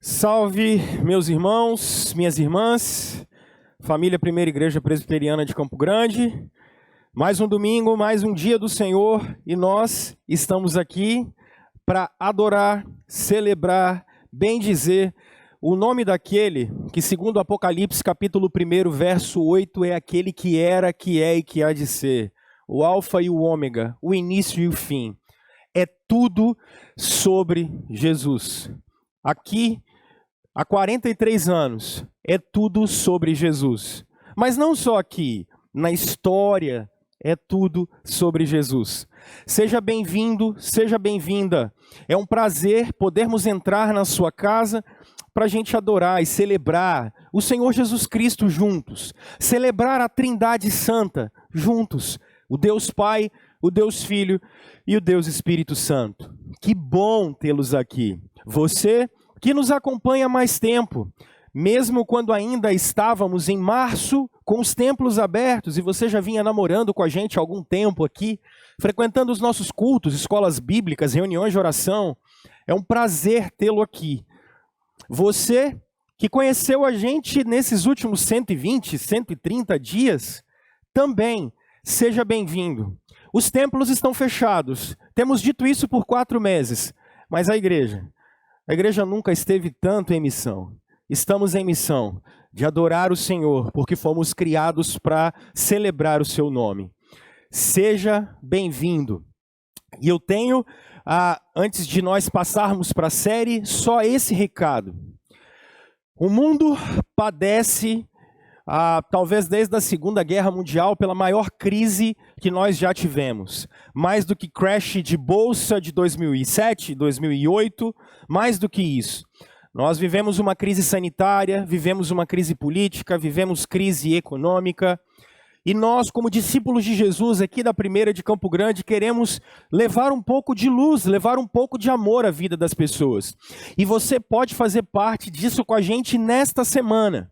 Salve, meus irmãos, minhas irmãs, família Primeira Igreja Presbiteriana de Campo Grande. Mais um domingo, mais um dia do Senhor e nós estamos aqui para adorar, celebrar, bendizer o nome daquele que, segundo Apocalipse capítulo 1, verso 8, é aquele que era, que é e que há de ser. O Alfa e o Ômega, o início e o fim. É tudo sobre Jesus. Aqui, há 43 anos, é tudo sobre Jesus. Mas não só aqui, na história, é tudo sobre Jesus. Seja bem-vindo, seja bem-vinda. É um prazer podermos entrar na sua casa para a gente adorar e celebrar o Senhor Jesus Cristo juntos. Celebrar a Trindade Santa juntos. O Deus Pai, o Deus Filho e o Deus Espírito Santo. Que bom tê-los aqui. Você que nos acompanha há mais tempo, mesmo quando ainda estávamos em março com os templos abertos e você já vinha namorando com a gente há algum tempo aqui, frequentando os nossos cultos, escolas bíblicas, reuniões de oração, é um prazer tê-lo aqui. Você que conheceu a gente nesses últimos 120, 130 dias, também seja bem-vindo. Os templos estão fechados, temos dito isso por 4 meses, mas a igreja nunca esteve tanto em missão. Estamos em missão de adorar o Senhor, porque fomos criados para celebrar o seu nome. Seja bem-vindo. E eu tenho, antes de nós passarmos para a série, só esse recado. O mundo padece, talvez desde a Segunda Guerra Mundial, pela maior crise que nós já tivemos. Mais do que crash de bolsa de 2007, 2008, mais do que isso. Nós vivemos uma crise sanitária, vivemos uma crise política, vivemos crise econômica. E nós, como discípulos de Jesus aqui da Primeira de Campo Grande, queremos levar um pouco de luz, levar um pouco de amor à vida das pessoas. E você pode fazer parte disso com a gente nesta semana.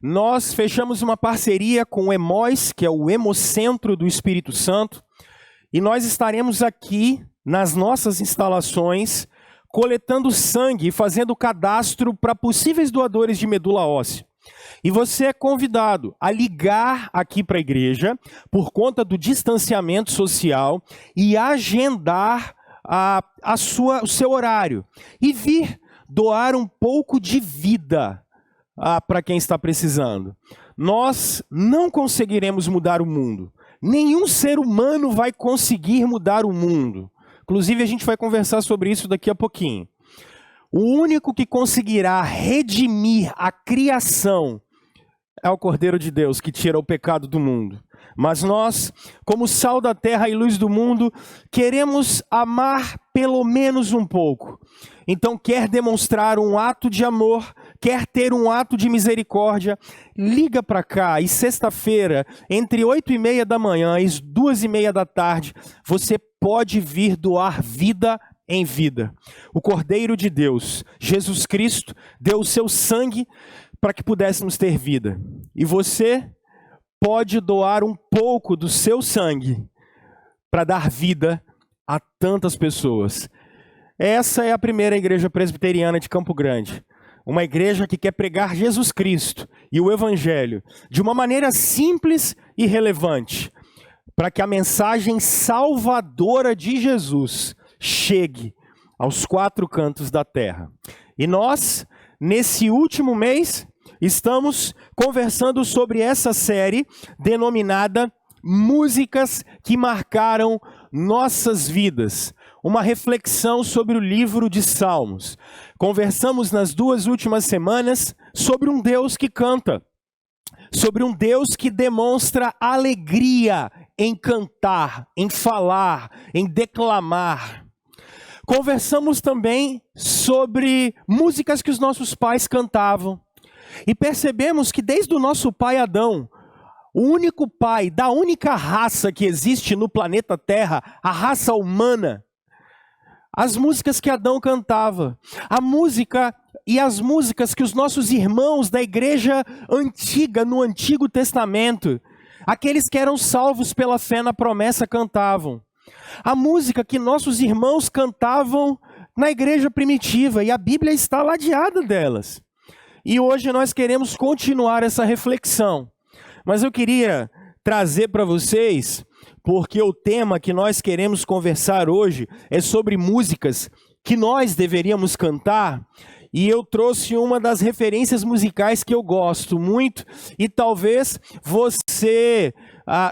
Nós fechamos uma parceria com o Emós, que é o Hemocentro do Espírito Santo, e nós estaremos aqui nas nossas instalações coletando sangue e fazendo cadastro para possíveis doadores de medula óssea. E você é convidado a ligar aqui para a igreja por conta do distanciamento social e agendar o seu horário e vir doar um pouco de vida para quem está precisando. Nós não conseguiremos mudar o mundo. Nenhum ser humano vai conseguir mudar o mundo. Inclusive, a gente vai conversar sobre isso daqui a pouquinho. O único que conseguirá redimir a criação é o Cordeiro de Deus, que tira o pecado do mundo. Mas nós, como sal da terra e luz do mundo, queremos amar pelo menos um pouco. Então, quer demonstrar um ato de amor, quer ter um ato de misericórdia, liga para cá e sexta-feira, entre 8h30 da manhã e 2h30 da tarde, você pode vir doar vida em vida. O Cordeiro de Deus, Jesus Cristo, deu o seu sangue para que pudéssemos ter vida. E você pode doar um pouco do seu sangue para dar vida a tantas pessoas. Essa é a Primeira Igreja Presbiteriana de Campo Grande. Uma igreja que quer pregar Jesus Cristo e o Evangelho de uma maneira simples e relevante, para que a mensagem salvadora de Jesus chegue aos 4 cantos da terra. E nós, nesse último mês, estamos conversando sobre essa série denominada Músicas que Marcaram Nossas Vidas. Uma reflexão sobre o livro de Salmos. Conversamos nas 2 últimas semanas sobre um Deus que canta, sobre um Deus que demonstra alegria em cantar, em falar, em declamar. Conversamos também sobre músicas que os nossos pais cantavam. E percebemos que desde o nosso pai Adão, o único pai da única raça que existe no planeta Terra, a raça humana, as músicas que Adão cantava, a música e as músicas que os nossos irmãos da igreja antiga, no Antigo Testamento, aqueles que eram salvos pela fé na promessa cantavam. A música que nossos irmãos cantavam na igreja primitiva, e a Bíblia está ladeada delas. E hoje nós queremos continuar essa reflexão. Mas eu queria trazer para vocês, porque o tema que nós queremos conversar hoje é sobre músicas que nós deveríamos cantar, e eu trouxe uma das referências musicais que eu gosto muito, e talvez você,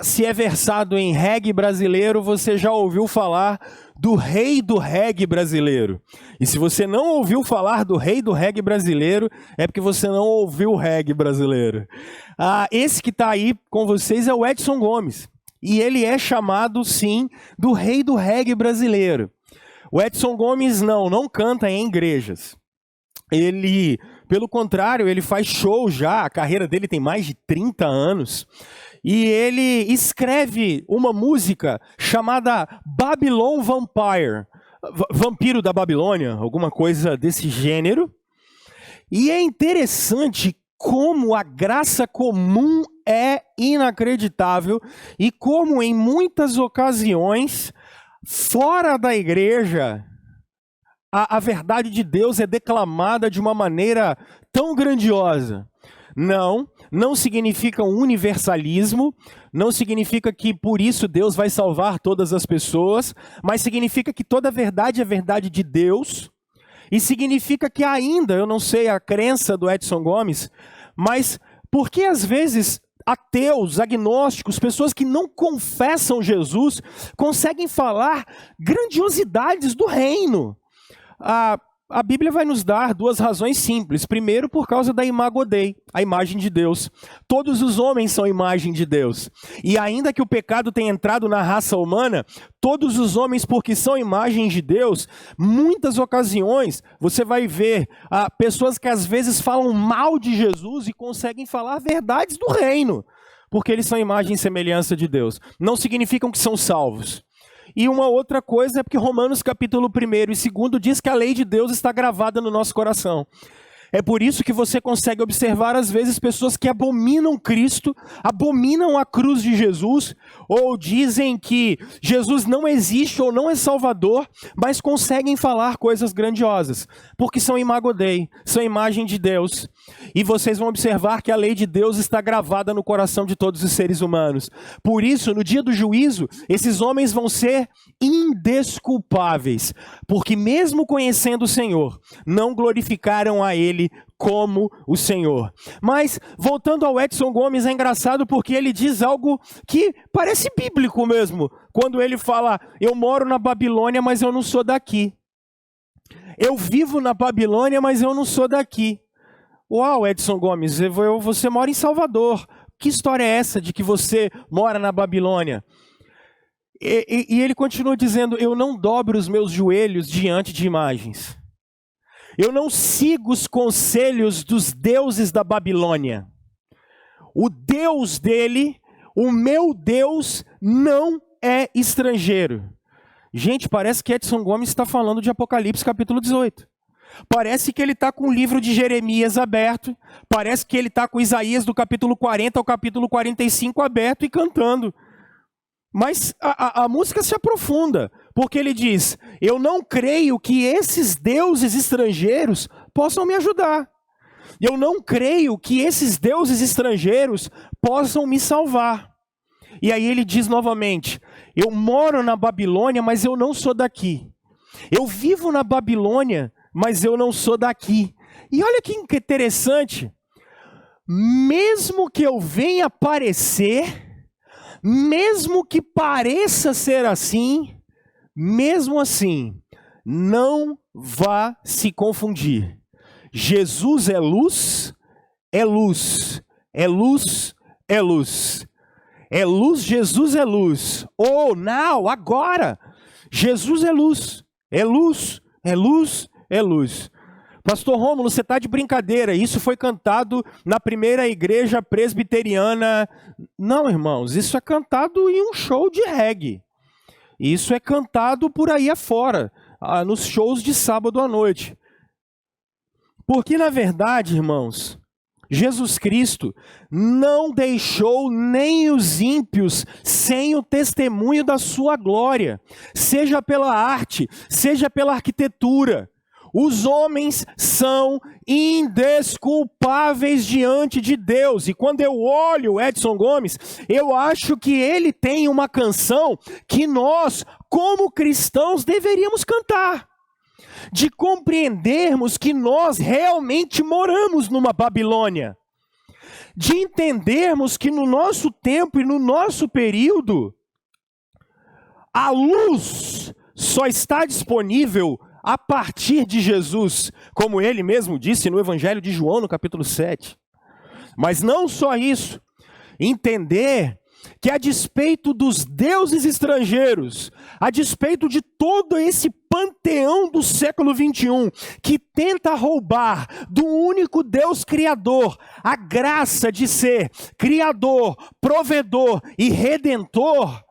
se é versado em reggae brasileiro, você já ouviu falar do rei do reggae brasileiro. E se você não ouviu falar do rei do reggae brasileiro, é porque você não ouviu o reggae brasileiro. Esse que está aí com vocês é o Edson Gomes. E ele é chamado, sim, do rei do reggae brasileiro. O Edson Gomes não canta em igrejas. Ele, pelo contrário, ele faz show já, a carreira dele tem mais de 30 anos. E ele escreve uma música chamada Babylon Vampire, Vampiro da Babilônia, alguma coisa desse gênero. E é interessante como a graça comum é inacreditável e como em muitas ocasiões, fora da igreja, a verdade de Deus é declamada de uma maneira tão grandiosa. Não significa um universalismo, não significa que por isso Deus vai salvar todas as pessoas, mas significa que toda verdade é verdade de Deus, e significa que ainda, eu não sei a crença do Edson Gomes, mas porque às vezes ateus, agnósticos, pessoas que não confessam Jesus, conseguem falar grandiosidades do reino. A Bíblia vai nos dar duas razões simples. Primeiro, por causa da imago Dei, a imagem de Deus. Todos os homens são imagem de Deus. E ainda que o pecado tenha entrado na raça humana, todos os homens, porque são imagem de Deus, muitas ocasiões você vai ver pessoas que às vezes falam mal de Jesus e conseguem falar verdades do reino, porque eles são imagem e semelhança de Deus. Não significam que são salvos. E uma outra coisa é porque Romanos capítulo 1 e 2 diz que a lei de Deus está gravada no nosso coração. É por isso que você consegue observar às vezes pessoas que abominam Cristo, abominam a cruz de Jesus, ou dizem que Jesus não existe ou não é Salvador, mas conseguem falar coisas grandiosas, porque são imago Dei, são imagem de Deus. E vocês vão observar que a lei de Deus está gravada no coração de todos os seres humanos. Por isso, no dia do juízo, esses homens vão ser indesculpáveis, porque mesmo conhecendo o Senhor, não glorificaram a Ele como o Senhor. Mas, voltando ao Edson Gomes, é engraçado porque ele diz algo que parece bíblico mesmo. Quando ele fala, eu moro na Babilônia, mas eu não sou daqui. Eu vivo na Babilônia, mas eu não sou daqui. Uau, Edson Gomes, você mora em Salvador. Que história é essa de que você mora na Babilônia? E ele continua dizendo, eu não dobro os meus joelhos diante de imagens. Eu não sigo os conselhos dos deuses da Babilônia. O Deus dele, o meu Deus, não é estrangeiro. Gente, parece que Edson Gomes está falando de Apocalipse capítulo 18. Parece que ele está com o livro de Jeremias aberto. Parece que ele está com Isaías do capítulo 40 ao capítulo 45 aberto e cantando. Mas a música se aprofunda, porque ele diz, eu não creio que esses deuses estrangeiros possam me ajudar. Eu não creio que esses deuses estrangeiros possam me salvar. E aí ele diz novamente, eu moro na Babilônia, mas eu não sou daqui. Eu vivo na Babilônia, mas eu não sou daqui. E olha que interessante, mesmo que eu venha aparecer, mesmo que pareça ser assim, mesmo assim, não vá se confundir. Jesus é luz, é luz, é luz, é luz. É luz, Jesus é luz. Oh, now, agora. Jesus é luz, é luz, é luz, é luz. Pastor Rômulo, você está de brincadeira, isso foi cantado na primeira igreja presbiteriana. Não, irmãos, isso é cantado em um show de reggae. Isso é cantado por aí afora, nos shows de sábado à noite. Porque, na verdade, irmãos, Jesus Cristo não deixou nem os ímpios sem o testemunho da sua glória, seja pela arte, seja pela arquitetura. Os homens são indesculpáveis diante de Deus. E quando eu olho o Edson Gomes, eu acho que ele tem uma canção que nós, como cristãos, deveríamos cantar. De compreendermos que nós realmente moramos numa Babilônia. De entendermos que no nosso tempo e no nosso período, a luz só está disponível a partir de Jesus, como ele mesmo disse no Evangelho de João, no capítulo 7. Mas não só isso, entender que a despeito dos deuses estrangeiros, a despeito de todo esse panteão do século 21, que tenta roubar do único Deus criador a graça de ser criador, provedor e redentor,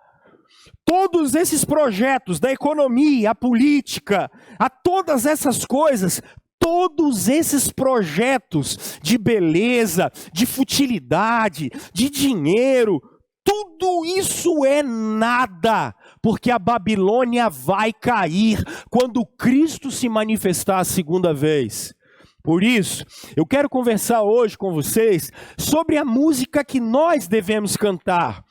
todos esses projetos da economia, a política, a todas essas coisas, todos esses projetos de beleza, de futilidade, de dinheiro, tudo isso é nada, porque a Babilônia vai cair quando Cristo se manifestar a segunda vez. Por isso, eu quero conversar hoje com vocês sobre a música que nós devemos cantar,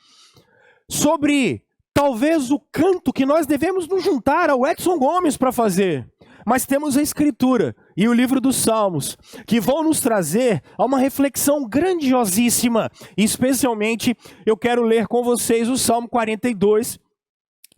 sobre talvez o canto que nós devemos nos juntar ao Edson Gomes para fazer. Mas temos a Escritura e o livro dos Salmos, que vão nos trazer a uma reflexão grandiosíssima. E especialmente, eu quero ler com vocês o Salmo 42,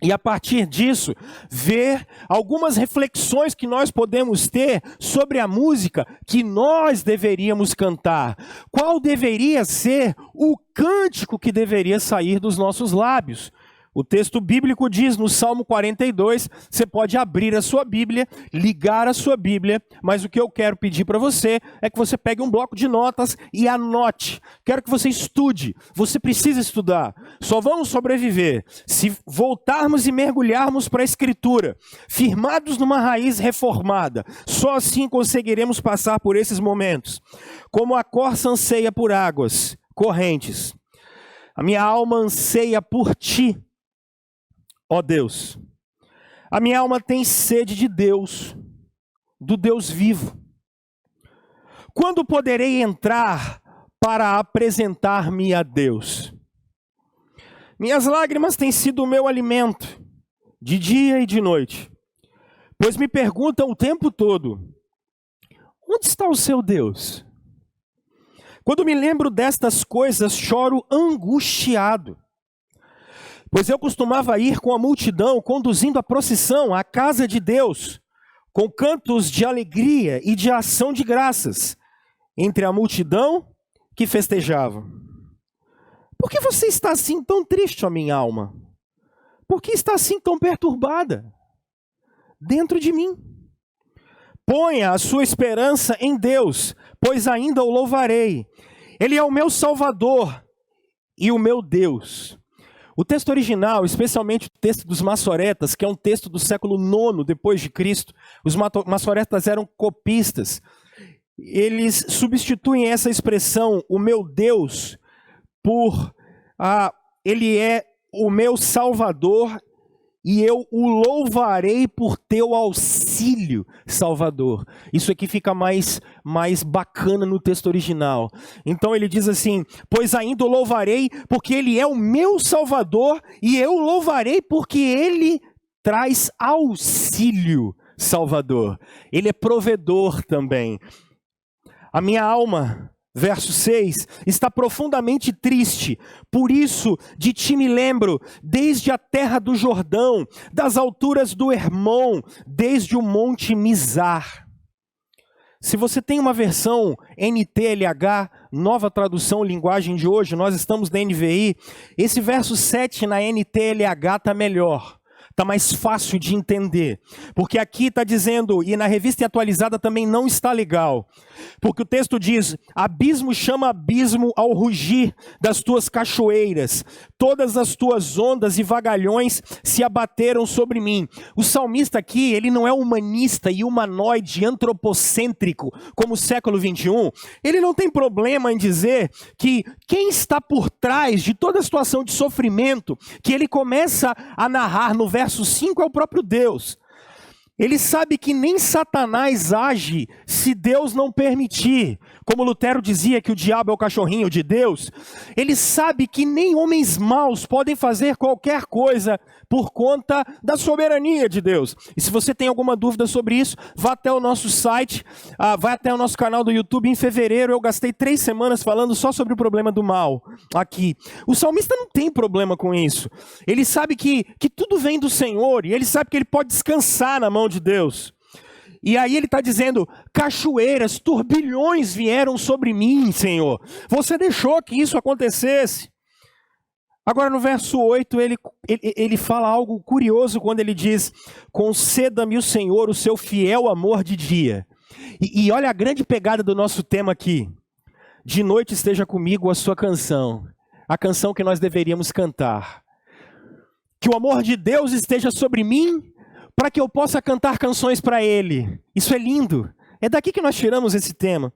e a partir disso, ver algumas reflexões que nós podemos ter sobre a música que nós deveríamos cantar. Qual deveria ser o cântico que deveria sair dos nossos lábios? O texto bíblico diz no Salmo 42, você pode abrir a sua Bíblia, ligar a sua Bíblia, mas o que eu quero pedir para você é que você pegue um bloco de notas e anote. Quero que você estude, você precisa estudar. Só vamos sobreviver se voltarmos e mergulharmos para a Escritura, firmados numa raiz reformada. Só assim conseguiremos passar por esses momentos. Como a corça anseia por águas correntes, a minha alma anseia por ti, ó Deus. A minha alma tem sede de Deus, do Deus vivo. Quando poderei entrar para apresentar-me a Deus? Minhas lágrimas têm sido o meu alimento, de dia e de noite, pois me perguntam o tempo todo: onde está o seu Deus? Quando me lembro destas coisas, choro angustiado. Pois eu costumava ir com a multidão, conduzindo a procissão à casa de Deus, com cantos de alegria e de ação de graças, entre a multidão que festejava. Por que você está assim tão triste, ó minha alma? Por que está assim tão perturbada dentro de mim? Ponha a sua esperança em Deus, pois ainda o louvarei. Ele é o meu Salvador e o meu Deus. O texto original, especialmente o texto dos Massoretas, que é um texto do século IX depois de Cristo, os Massoretas eram copistas. Eles substituem essa expressão, o meu Deus, por ele é o meu Salvador e eu o louvarei por teu auxílio, Salvador. Isso aqui fica mais bacana no texto original. Então ele diz assim: pois ainda o louvarei porque ele é o meu Salvador e eu o louvarei porque ele traz auxílio, Salvador. Ele é provedor também. A minha alma, verso 6, está profundamente triste, por isso de ti me lembro, desde a terra do Jordão, das alturas do Hermon, desde o monte Mizar. Se você tem uma versão NTLH, nova tradução linguagem de hoje, nós estamos na NVI, esse verso 7 na NTLH está melhor. está mais fácil de entender. Porque aqui está dizendo, e na revista atualizada também não está legal. Porque o texto diz, abismo chama abismo ao rugir das tuas cachoeiras. Todas as tuas ondas e vagalhões se abateram sobre mim. O salmista aqui, ele não é humanista e humanoide, antropocêntrico, como o século 21. Ele não tem problema em dizer que quem está por trás de toda a situação de sofrimento, que ele começa a narrar no verso 5 é o próprio Deus. Ele sabe que nem Satanás age se Deus não permitir. Como Lutero dizia que o diabo é o cachorrinho de Deus, ele sabe que nem homens maus podem fazer qualquer coisa por conta da soberania de Deus. E se você tem alguma dúvida sobre isso, vá até o nosso site, vai até o nosso canal do YouTube. Em fevereiro eu gastei 3 semanas falando só sobre o problema do mal aqui. O salmista não tem problema com isso. Ele sabe que tudo vem do Senhor e ele sabe que ele pode descansar na mão de Deus. E aí ele está dizendo, cachoeiras, turbilhões vieram sobre mim, Senhor. Você deixou que isso acontecesse. Agora no verso 8 ele fala algo curioso quando ele diz, conceda-me o Senhor o seu fiel amor de dia. E olha a grande pegada do nosso tema aqui. De noite esteja comigo a sua canção, a canção que nós deveríamos cantar. Que o amor de Deus esteja sobre mim, para que eu possa cantar canções para Ele. Isso é lindo. É daqui que nós tiramos esse tema.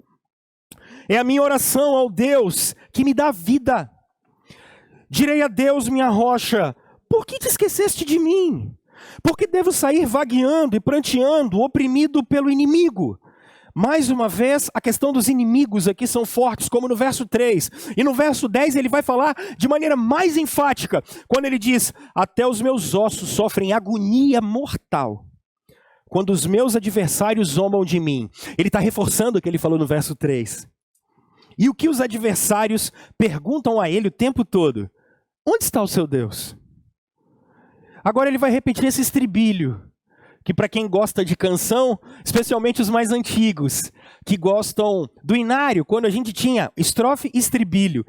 É a minha oração ao Deus que me dá vida. Direi a Deus, minha rocha, por que te esqueceste de mim? Por que devo sair vagueando e pranteando, oprimido pelo inimigo? Mais uma vez, a questão dos inimigos aqui são fortes, como no verso 3. E no verso 10 ele vai falar de maneira mais enfática, quando ele diz, até os meus ossos sofrem agonia mortal, quando os meus adversários zombam de mim. Ele está reforçando o que ele falou no verso 3. E o que os adversários perguntam a ele o tempo todo? Onde está o seu Deus? Agora ele vai repetir esse estribilho, que para quem gosta de canção, especialmente os mais antigos, que gostam do inário, quando a gente tinha estrofe, estribilho,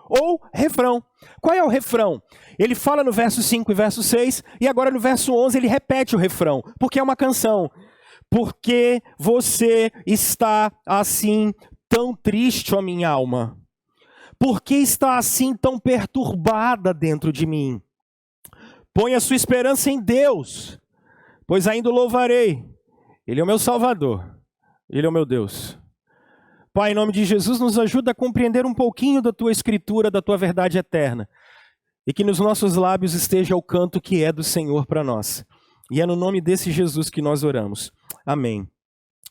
ou refrão. Qual é o refrão? Ele fala no verso 5 e verso 6, e agora no verso 11 ele repete o refrão, porque é uma canção. Porque você está assim tão triste, ó minha alma? Por que está assim tão perturbada dentro de mim? Põe a sua esperança em Deus, pois ainda o louvarei. Ele é o meu Salvador, Ele é o meu Deus. Pai, em nome de Jesus, nos ajuda a compreender um pouquinho da Tua Escritura, da Tua verdade eterna. E que nos nossos lábios esteja o canto que é do Senhor para nós. E é no nome desse Jesus que nós oramos. Amém.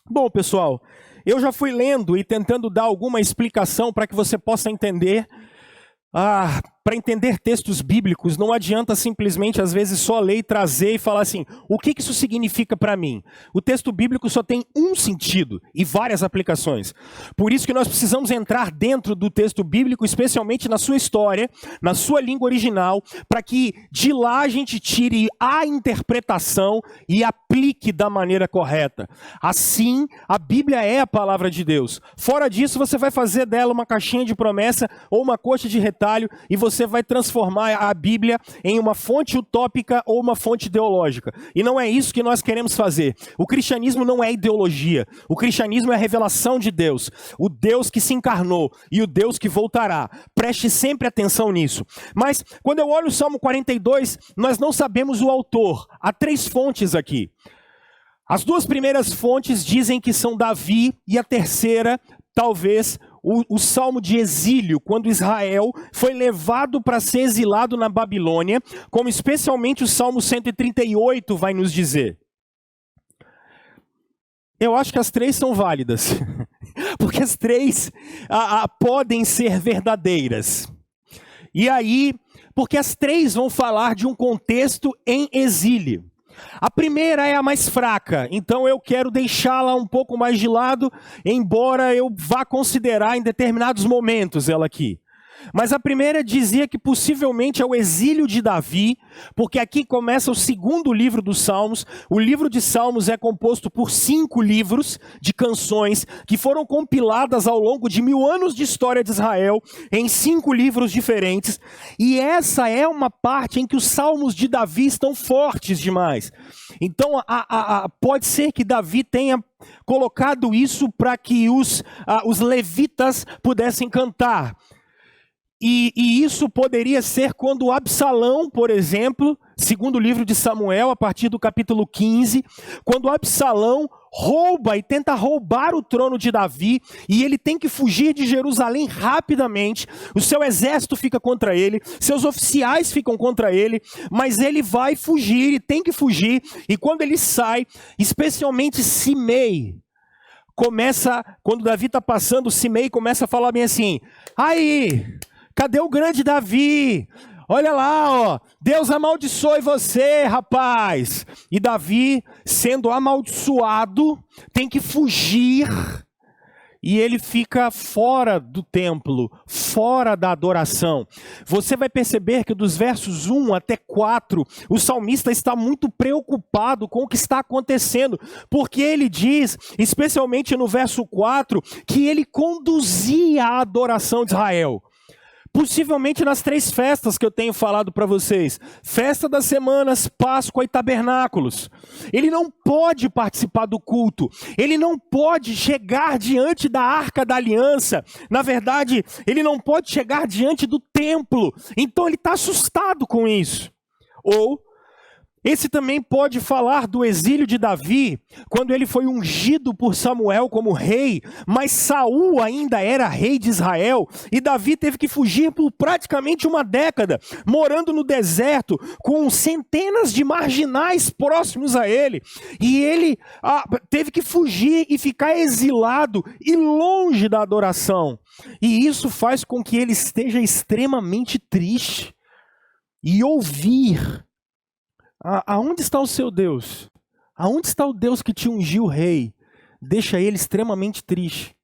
Bom, pessoal, eu já fui lendo e tentando dar alguma explicação para que você possa entender. Para entender textos bíblicos, não adianta simplesmente, às vezes, só ler e trazer e falar assim, o que isso significa para mim? O texto bíblico só tem um sentido e várias aplicações. Por isso que nós precisamos entrar dentro do texto bíblico, especialmente na sua história, na sua língua original, para que de lá a gente tire a interpretação e aplique da maneira correta. Assim, a Bíblia é a palavra de Deus. Fora disso, você vai fazer dela uma caixinha de promessa ou uma coxa de retalho e você vai transformar a Bíblia em uma fonte utópica ou uma fonte ideológica. E não é isso que nós queremos fazer. O cristianismo não é ideologia. O cristianismo é a revelação de Deus. O Deus que se encarnou e o Deus que voltará. Preste sempre atenção nisso. Mas quando eu olho o Salmo 42, nós não sabemos o autor. Há 3 fontes aqui. As 2 primeiras fontes dizem que são Davi e a terceira, talvez, o salmo de exílio, quando Israel foi levado para ser exilado na Babilônia, como especialmente o Salmo 138 vai nos dizer. Eu acho que as 3 são válidas, porque as 3 podem ser verdadeiras. E aí, porque as 3 vão falar de um contexto em exílio. A primeira é a mais fraca, então eu quero deixá-la um pouco mais de lado, embora eu vá considerar em determinados momentos ela aqui. Mas a primeira dizia que possivelmente é o exílio de Davi, porque aqui começa o segundo livro dos Salmos. O livro de Salmos é composto por 5 livros de canções que foram compiladas ao longo de 1000 anos de história de Israel em 5 livros diferentes. E essa é uma parte em que os Salmos de Davi estão fortes demais. Então pode ser que Davi tenha colocado isso para que os levitas pudessem cantar. E isso poderia ser quando Absalão, por exemplo, segundo o livro de Samuel, a partir do capítulo 15, quando Absalão rouba e tenta roubar o trono de Davi, e ele tem que fugir de Jerusalém rapidamente, o seu exército fica contra ele, seus oficiais ficam contra ele, mas ele vai fugir e tem que fugir, e quando ele sai, especialmente Simei, quando Davi está passando, Simei começa a falar bem assim, aí... Cadê o grande Davi? Olha lá, ó, Deus amaldiçoe você, rapaz. E Davi, sendo amaldiçoado, tem que fugir. E ele fica fora do templo, fora da adoração. Você vai perceber que dos versos 1 até 4, o salmista está muito preocupado com o que está acontecendo. Porque ele diz, especialmente no verso 4, que ele conduzia a adoração de Israel. Possivelmente nas 3 festas que eu tenho falado para vocês. Festa das semanas, Páscoa e Tabernáculos. Ele não pode participar do culto. Ele não pode chegar diante da Arca da Aliança. Na verdade, ele não pode chegar diante do templo. Então ele está assustado com isso. Ou... esse também pode falar do exílio de Davi, quando ele foi ungido por Samuel como rei, mas Saul ainda era rei de Israel, e Davi teve que fugir por praticamente 1 década, morando no deserto, com centenas de marginais próximos a ele, e ele teve que fugir e ficar exilado e longe da adoração, e isso faz com que ele esteja extremamente triste, e ouvir... aonde está o seu Deus? Aonde está o Deus que te ungiu rei? Deixa ele extremamente triste.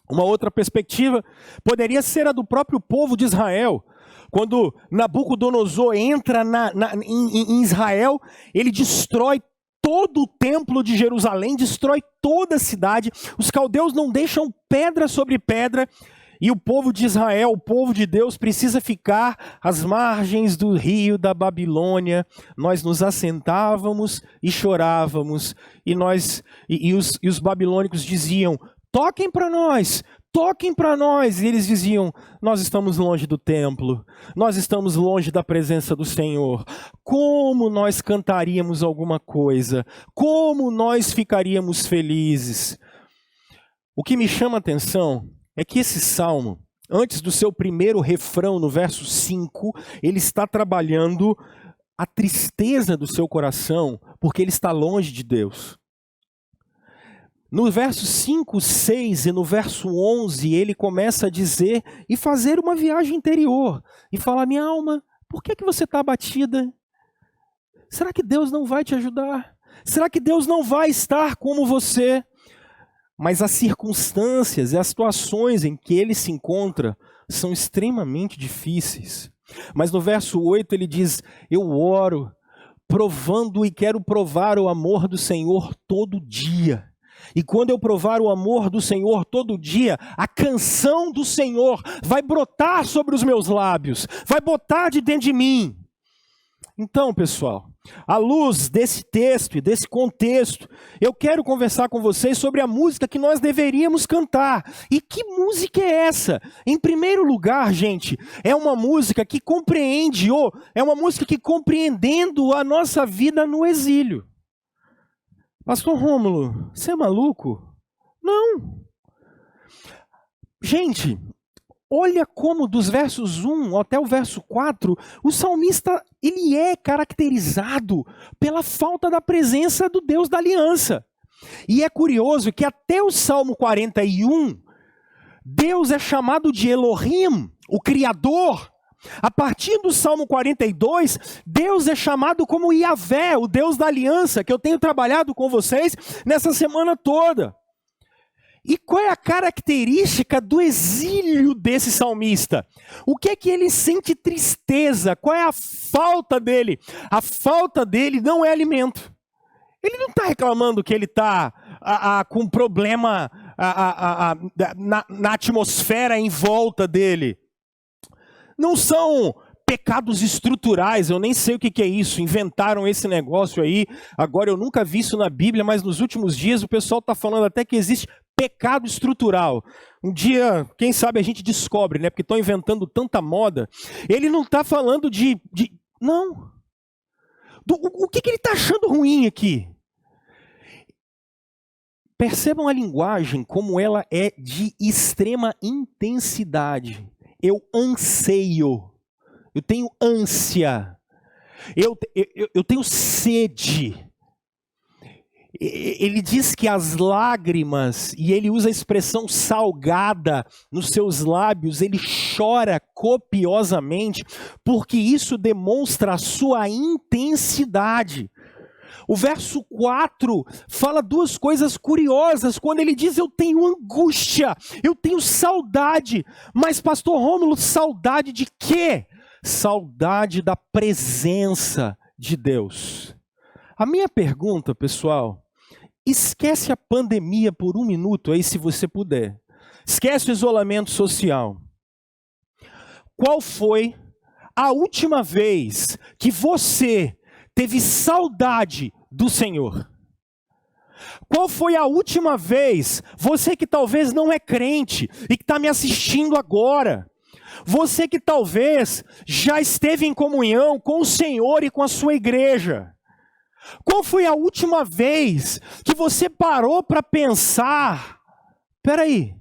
Uma outra perspectiva poderia ser a do próprio povo de Israel. Quando Nabucodonosor entra em Israel, ele destrói todo o templo de Jerusalém, destrói toda a cidade. Os caldeus não deixam pedra sobre pedra. E o povo de Israel, o povo de Deus, precisa ficar às margens do rio da Babilônia. Nós nos assentávamos e chorávamos. E os babilônicos diziam, toquem para nós, toquem para nós. E eles diziam, nós estamos longe do templo, nós estamos longe da presença do Senhor. Como nós cantaríamos alguma coisa? Como nós ficaríamos felizes? O que me chama a atenção é que esse salmo, antes do seu primeiro refrão, no verso 5, ele está trabalhando a tristeza do seu coração, porque ele está longe de Deus. No verso 5, 6 e no verso 11, ele começa a dizer e fazer uma viagem interior. E fala, minha alma, por que você está abatida? Será que Deus não vai te ajudar? Será que Deus não vai estar como você? Mas as circunstâncias e as situações em que ele se encontra são extremamente difíceis. Mas no verso 8 ele diz, eu oro, provando e quero provar o amor do Senhor todo dia. E quando eu provar o amor do Senhor todo dia, a canção do Senhor vai brotar sobre os meus lábios, vai botar de dentro de mim. Então, pessoal, à luz desse texto e desse contexto, eu quero conversar com vocês sobre a música que nós deveríamos cantar. E que música é essa? Em primeiro lugar, gente, é uma música que compreende, é uma música que compreendendo a nossa vida no exílio. Pastor Rômulo, você é maluco? Não. Gente, olha como dos versos 1 até o verso 4, o salmista ele é caracterizado pela falta da presença do Deus da aliança. E é curioso que até o Salmo 41, Deus é chamado de Elohim, o Criador. A partir do Salmo 42, Deus é chamado como Yahvé, o Deus da aliança, que eu tenho trabalhado com vocês nessa semana toda. E qual é a característica do exílio desse salmista? O que é que ele sente tristeza? Qual é a falta dele? A falta dele não é alimento. Ele não está reclamando que ele está com problema na atmosfera em volta dele. Não são pecados estruturais, eu nem sei o que é isso, inventaram esse negócio aí, agora eu nunca vi isso na Bíblia, mas nos últimos dias o pessoal está falando até que existe pecado estrutural. Um dia, quem sabe a gente descobre, né? Porque estão inventando tanta moda. Ele não está falando não. O que ele está achando ruim aqui? Percebam a linguagem, como ela é de extrema intensidade. Eu anseio. Eu tenho ânsia, eu tenho sede. Ele diz que as lágrimas, e ele usa a expressão salgada nos seus lábios, ele chora copiosamente, porque isso demonstra a sua intensidade. O verso 4 fala duas coisas curiosas, quando ele diz eu tenho angústia, eu tenho saudade, mas pastor Rômulo, saudade de quê? Saudade da presença de Deus. A minha pergunta, pessoal, esquece a pandemia por um minuto aí, se você puder. Esquece o isolamento social. Qual foi a última vez que você teve saudade do Senhor? Qual foi a última vez, você que talvez não é crente e que está me assistindo agora, você que talvez já esteve em comunhão com o Senhor e com a sua igreja, qual foi a última vez que você parou para pensar, peraí,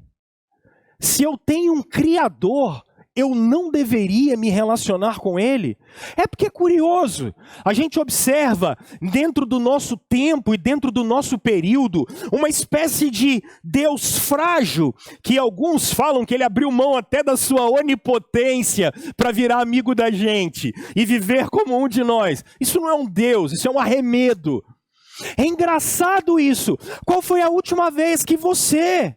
se eu tenho um Criador, eu não deveria me relacionar com Ele? É porque é curioso, a gente observa dentro do nosso tempo e dentro do nosso período, uma espécie de Deus frágil, que alguns falam que Ele abriu mão até da sua onipotência para virar amigo da gente e viver como um de nós. Isso não é um Deus, isso é um arremedo. É engraçado isso. Qual foi a última vez que você,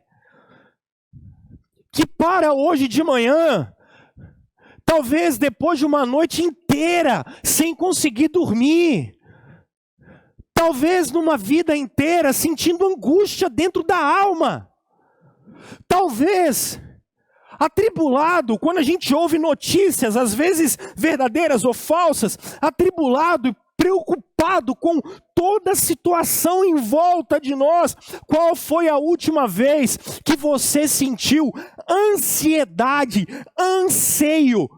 que para hoje de manhã, talvez depois de uma noite inteira sem conseguir dormir, talvez numa vida inteira sentindo angústia dentro da alma, talvez atribulado, quando a gente ouve notícias, às vezes verdadeiras ou falsas, atribulado e preocupado com toda a situação em volta de nós. Qual foi a última vez que você sentiu ansiedade, anseio,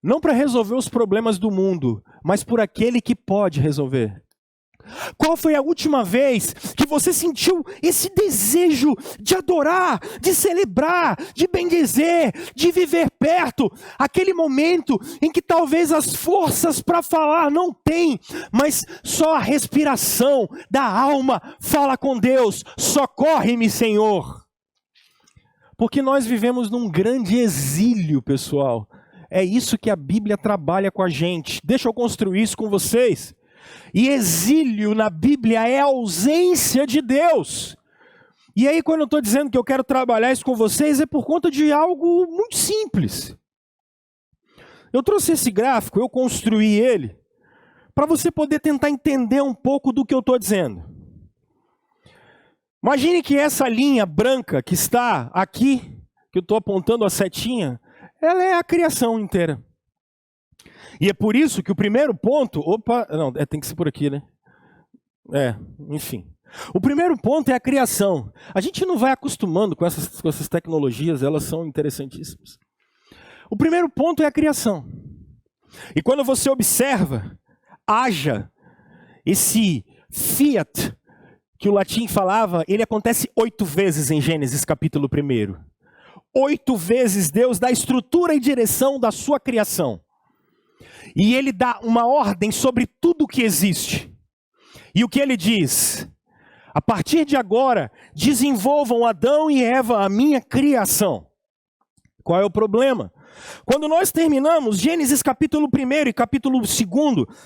não para resolver os problemas do mundo, mas por aquele que pode resolver? Qual foi a última vez que você sentiu esse desejo de adorar, de celebrar, de bendizer, de viver perto? Aquele momento em que talvez as forças para falar não tem, mas só a respiração da alma fala com Deus: socorre-me, Senhor. Porque nós vivemos num grande exílio, pessoal. É isso que a Bíblia trabalha com a gente. Deixa eu construir isso com vocês. E exílio na Bíblia é a ausência de Deus. E aí, quando eu estou dizendo que eu quero trabalhar isso com vocês, é por conta de algo muito simples. Eu trouxe esse gráfico, eu construí ele, para você poder tentar entender um pouco do que eu estou dizendo. Imagine que essa linha branca que está aqui, que eu estou apontando a setinha, ela é a criação inteira. E é por isso que o primeiro ponto... tem que ser por aqui, né? Enfim. O primeiro ponto é a criação. A gente não vai acostumando com essas tecnologias, elas são interessantíssimas. O primeiro ponto é a criação. E quando você observa, haja, esse fiat, que o latim falava, ele acontece 8 vezes em Gênesis capítulo 1. 8 vezes Deus dá estrutura e direção da sua criação. E ele dá uma ordem sobre tudo que existe. E o que ele diz? A partir de agora, desenvolvam Adão e Eva a minha criação. Qual é o problema? Quando nós terminamos Gênesis capítulo 1 e capítulo 2,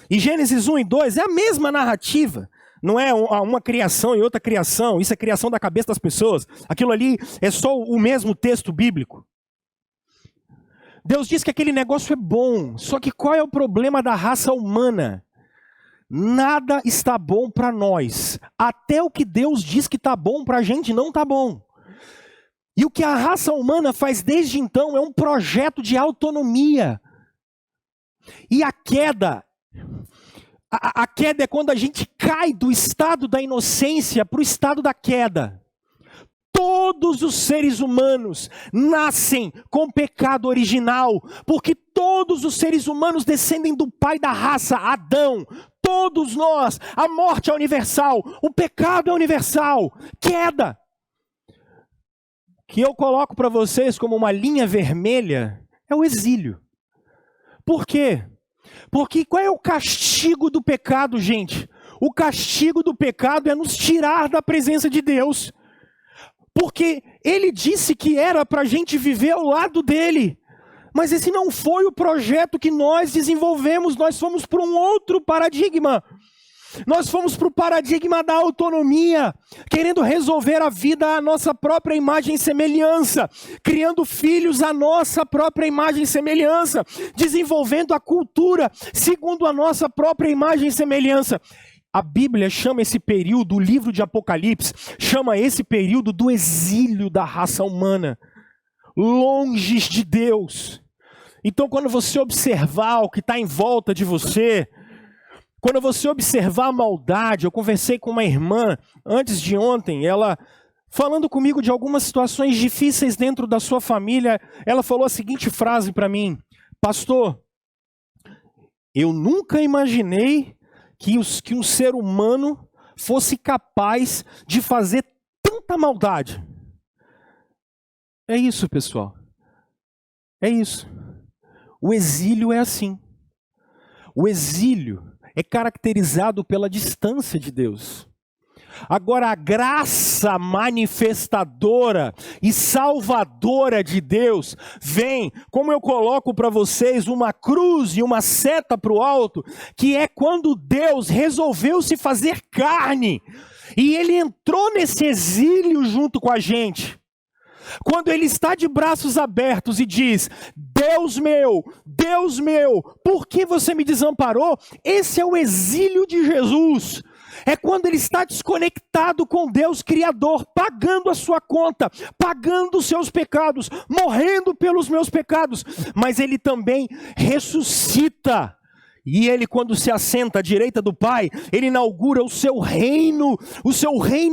e Gênesis 1 e 2, é a mesma narrativa. não é uma criação e outra criação, isso é criação da cabeça das pessoas. Aquilo ali é só o mesmo texto bíblico. Deus diz que aquele negócio é bom, só que qual é o problema da raça humana? Nada está bom para nós. Até o que Deus diz que está bom para a gente não está bom. E o que a raça humana faz desde então é um projeto de autonomia. E a queda é quando a gente cai do estado da inocência para o estado da queda. Todos os seres humanos nascem com pecado original, porque todos os seres humanos descendem do pai da raça, Adão. Todos nós, a morte é universal, o pecado é universal, queda. Que eu coloco para vocês como uma linha vermelha é o exílio. Por quê? Porque qual é o castigo do pecado, gente? O castigo do pecado é nos tirar da presença de Deus. Porque ele disse que era para a gente viver ao lado dele. Mas esse não foi o projeto que nós desenvolvemos. Nós fomos para um outro paradigma. Nós fomos para o paradigma da autonomia, querendo resolver a vida à nossa própria imagem e semelhança, criando filhos à nossa própria imagem e semelhança, desenvolvendo a cultura segundo a nossa própria imagem e semelhança. A Bíblia chama esse período, o livro de Apocalipse, chama esse período do exílio da raça humana, longe de Deus. Então, quando você observar o que está em volta de você, quando você observar a maldade, eu conversei com uma irmã antes de ontem, ela falando comigo de algumas situações difíceis dentro da sua família, ela falou a seguinte frase para mim: pastor, eu nunca imaginei que um ser humano fosse capaz de fazer tanta maldade. É isso, pessoal. É isso. O exílio é assim. O exílio é caracterizado pela distância de Deus. Agora, a graça manifestadora e salvadora de Deus vem, como eu coloco para vocês, uma cruz e uma seta para o alto, que é quando Deus resolveu se fazer carne, e Ele entrou nesse exílio junto com a gente. Quando Ele está de braços abertos e diz: Deus meu, por que você me desamparou? Esse é o exílio de Jesus. É quando ele está desconectado com Deus Criador, pagando a sua conta, pagando os seus pecados, morrendo pelos meus pecados. Mas ele também ressuscita. E ele, quando se assenta à direita do Pai, ele inaugura o seu reino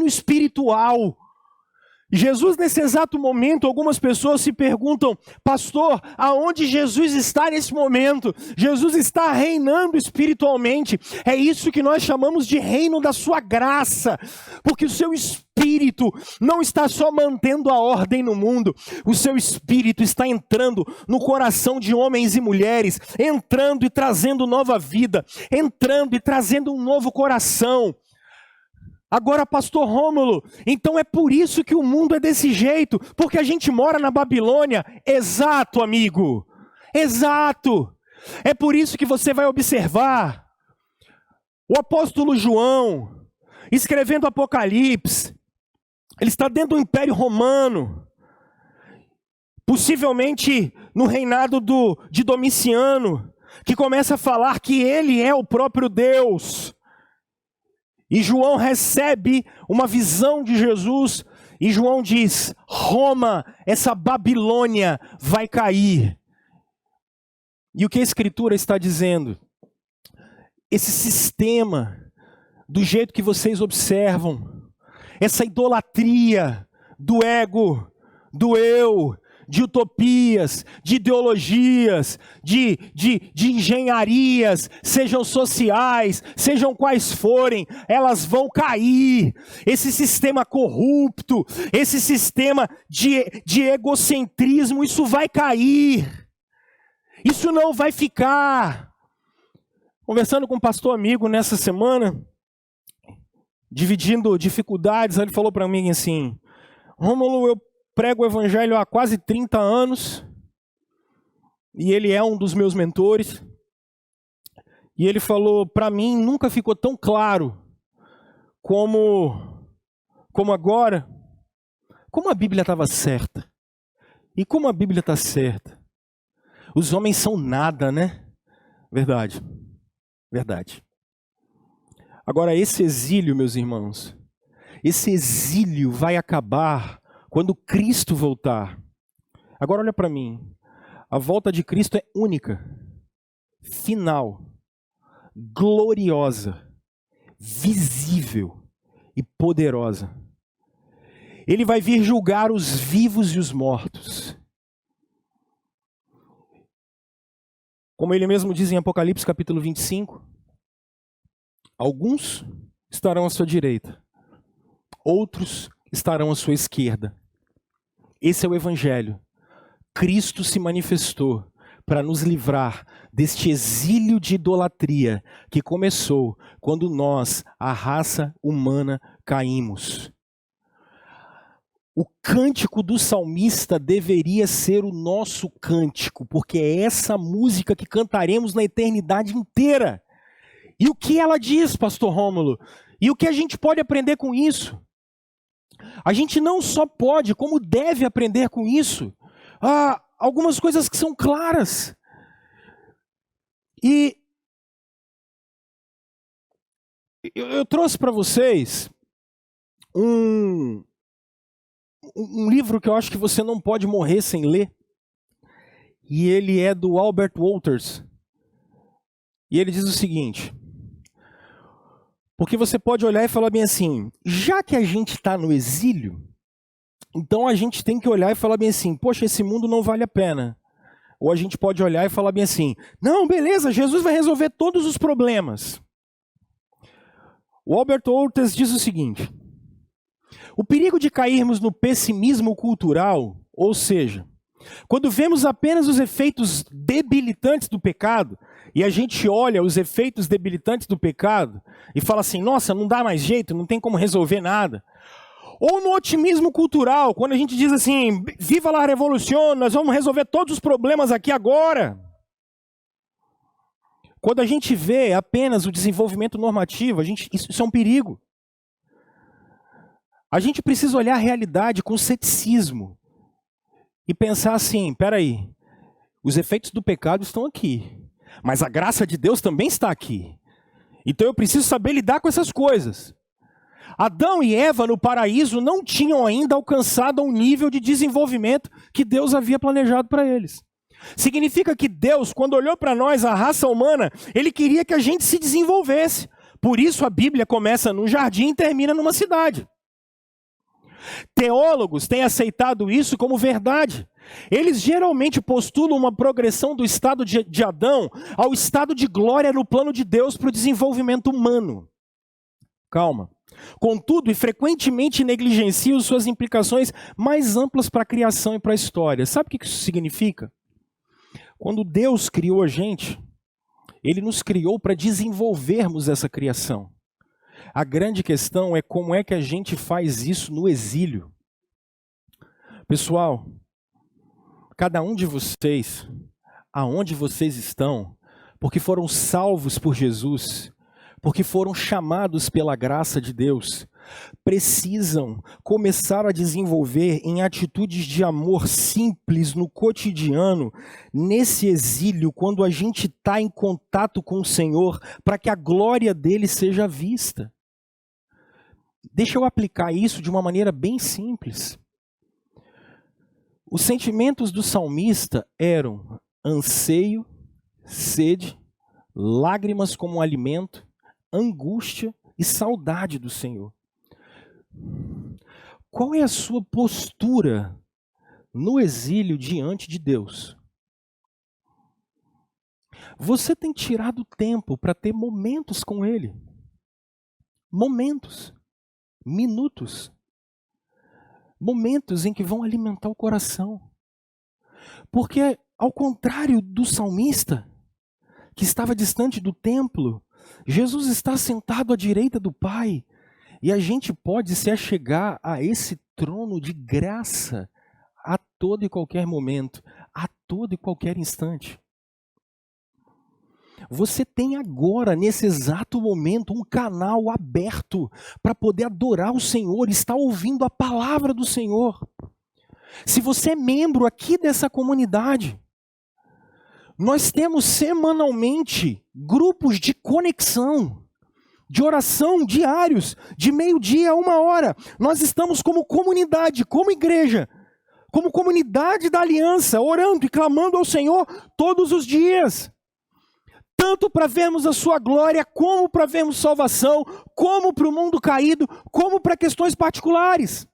espiritual. Jesus, nesse exato momento, algumas pessoas se perguntam: pastor, aonde Jesus está nesse momento? Jesus está reinando espiritualmente. É isso que nós chamamos de reino da sua graça, porque o seu Espírito não está só mantendo a ordem no mundo, o seu Espírito está entrando no coração de homens e mulheres, entrando e trazendo nova vida, entrando e trazendo um novo coração. Agora, pastor Rômulo, então é por isso que o mundo é desse jeito, porque a gente mora na Babilônia? Exato, amigo, exato. É por isso que você vai observar o apóstolo João, escrevendo Apocalipse, ele está dentro do Império Romano, possivelmente no reinado de Domiciano, que começa a falar que ele é o próprio Deus. E João recebe uma visão de Jesus, e João diz: Roma, essa Babilônia vai cair. E o que a Escritura está dizendo? Esse sistema, do jeito que vocês observam, essa idolatria do ego, do eu, de utopias, de ideologias, de engenharias, sejam sociais, sejam quais forem, elas vão cair. Esse sistema corrupto, esse sistema de egocentrismo, isso vai cair. Isso não vai ficar. Conversando com um pastor amigo nessa semana, dividindo dificuldades, ele falou para mim assim: Rômulo, eu prego o evangelho há quase 30 anos, e ele é um dos meus mentores, e ele falou: para mim nunca ficou tão claro como agora, como a Bíblia estava certa e como a Bíblia está certa. Os homens são nada, né? Verdade, verdade. Agora, esse exílio, meus irmãos, esse exílio vai acabar quando Cristo voltar. Agora olha para mim, a volta de Cristo é única, final, gloriosa, visível e poderosa. Ele vai vir julgar os vivos e os mortos. Como ele mesmo diz em Apocalipse capítulo 25, alguns estarão à sua direita, outros estarão à sua esquerda. Esse é o Evangelho. Cristo se manifestou para nos livrar deste exílio de idolatria que começou quando nós, a raça humana, caímos. O cântico do salmista deveria ser o nosso cântico, porque é essa música que cantaremos na eternidade inteira. E o que ela diz, pastor Rômulo? E o que a gente pode aprender com isso? A gente não só pode, como deve aprender com isso. Algumas coisas que são claras. E eu trouxe para vocês um livro que eu acho que você não pode morrer sem ler. E ele é do Albert Wolters. E ele diz o seguinte: porque você pode olhar e falar bem assim, já que a gente está no exílio, então a gente tem que olhar e falar bem assim, poxa, esse mundo não vale a pena. Ou a gente pode olhar e falar bem assim, não, beleza, Jesus vai resolver todos os problemas. O Albert Wolters diz o seguinte: o perigo de cairmos no pessimismo cultural, ou seja, quando vemos apenas os efeitos debilitantes do pecado, e a gente olha os efeitos debilitantes do pecado e fala assim, nossa, não dá mais jeito, não tem como resolver nada. Ou no otimismo cultural, quando a gente diz assim, viva la revolução, nós vamos resolver todos os problemas aqui agora. Quando a gente vê apenas o desenvolvimento normativo, isso é um perigo. A gente precisa olhar a realidade com ceticismo e pensar assim, peraí, os efeitos do pecado estão aqui, mas a graça de Deus também está aqui. Então eu preciso saber lidar com essas coisas. Adão e Eva no paraíso não tinham ainda alcançado um nível de desenvolvimento que Deus havia planejado para eles. Significa que Deus, quando olhou para nós, a raça humana, Ele queria que a gente se desenvolvesse. Por isso a Bíblia começa num jardim e termina numa cidade. Teólogos têm aceitado isso como verdade. Eles geralmente postulam uma progressão do estado de Adão ao estado de glória no plano de Deus para o desenvolvimento humano. Calma. Contudo, e frequentemente negligenciam suas implicações mais amplas para a criação e para a história. Sabe o que isso significa? Quando Deus criou a gente, Ele nos criou para desenvolvermos essa criação. A grande questão é como é que a gente faz isso no exílio. Pessoal, cada um de vocês, aonde vocês estão, porque foram salvos por Jesus, porque foram chamados pela graça de Deus, precisam começar a desenvolver em atitudes de amor simples no cotidiano, nesse exílio, quando a gente está em contato com o Senhor, para que a glória dele seja vista. Deixa eu aplicar isso de uma maneira bem simples. Os sentimentos do salmista eram anseio, sede, lágrimas como alimento, angústia e saudade do Senhor. Qual é a sua postura no exílio diante de Deus? Você tem tirado tempo para ter momentos com Ele? Momentos, minutos, momentos em que vão alimentar o coração. Porque, ao contrário do salmista, que estava distante do templo, Jesus está sentado à direita do Pai, e a gente pode se achegar a esse trono de graça a todo e qualquer momento, a todo e qualquer instante. Você tem agora, nesse exato momento, um canal aberto para poder adorar o Senhor, estar ouvindo a palavra do Senhor. Se você é membro aqui dessa comunidade, nós temos semanalmente grupos de conexão, de oração diários, de 12h a 1h. Nós estamos como comunidade, como igreja, como comunidade da aliança, orando e clamando ao Senhor todos os dias. Tanto para vermos a sua glória, como para vermos salvação, como para o mundo caído, como para questões particulares.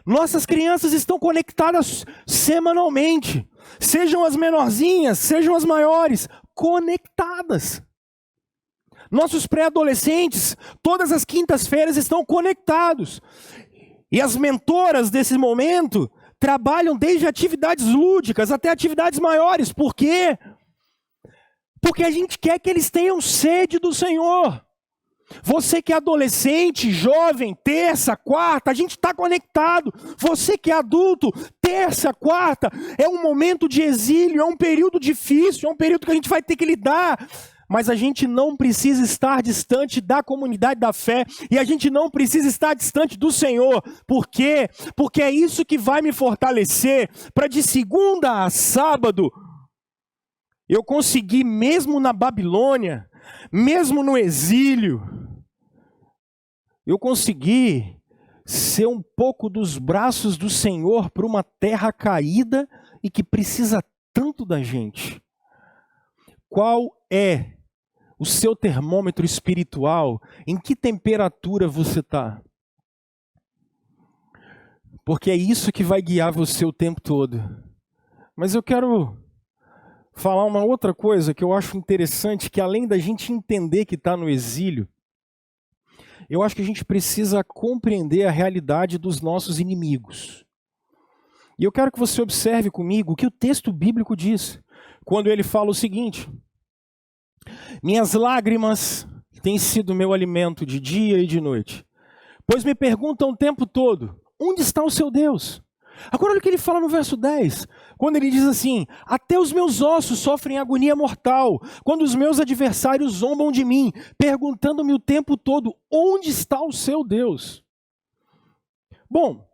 Nossas crianças estão conectadas semanalmente. Sejam as menorzinhas, sejam as maiores, conectadas. Nossos pré-adolescentes, todas as quintas-feiras estão conectados. E as mentoras desse momento trabalham desde atividades lúdicas até atividades maiores. Por quê? Porque a gente quer que eles tenham sede do Senhor. Você que é adolescente, jovem, terça, quarta, a gente está conectado. Você que é adulto, terça, quarta, é um momento de exílio, é um período difícil, é um período que a gente vai ter que lidar. Mas a gente não precisa estar distante da comunidade da fé. E a gente não precisa estar distante do Senhor. Por quê? Porque é isso que vai me fortalecer para de segunda a sábado eu conseguir, mesmo na Babilônia, mesmo no exílio, eu consegui ser um pouco dos braços do Senhor para uma terra caída e que precisa tanto da gente. Qual é o seu termômetro espiritual? Em que temperatura você está? Porque é isso que vai guiar você o tempo todo. Mas eu quero falar uma outra coisa que eu acho interessante, que além da gente entender que está no exílio, eu acho que a gente precisa compreender a realidade dos nossos inimigos. E eu quero que você observe comigo o que o texto bíblico diz, quando ele fala o seguinte: minhas lágrimas têm sido meu alimento de dia e de noite, pois me perguntam o tempo todo, onde está o seu Deus? Agora olha o que ele fala no verso 10, quando ele diz assim: até os meus ossos sofrem agonia mortal, quando os meus adversários zombam de mim, perguntando-me o tempo todo, onde está o seu Deus? Bom,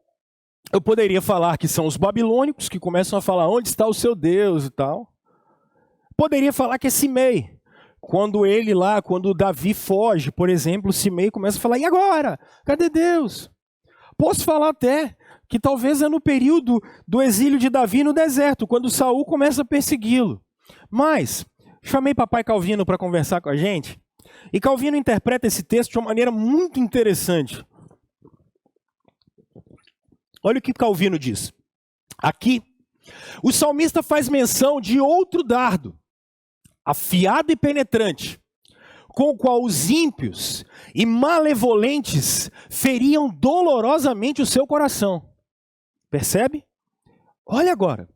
eu poderia falar que são os babilônicos que começam a falar onde está o seu Deus e tal. Poderia falar que é Simei. Quando Davi foge, por exemplo, Simei começa a falar, e agora? Cadê Deus? Posso falar até que talvez é no período do exílio de Davi no deserto, quando Saul começa a persegui-lo. Mas, chamei papai Calvino para conversar com a gente, e Calvino interpreta esse texto de uma maneira muito interessante. Olha o que Calvino diz. Aqui, o salmista faz menção de outro dardo, afiado e penetrante, com o qual os ímpios e malevolentes feriam dolorosamente o seu coração. Percebe? Olha agora.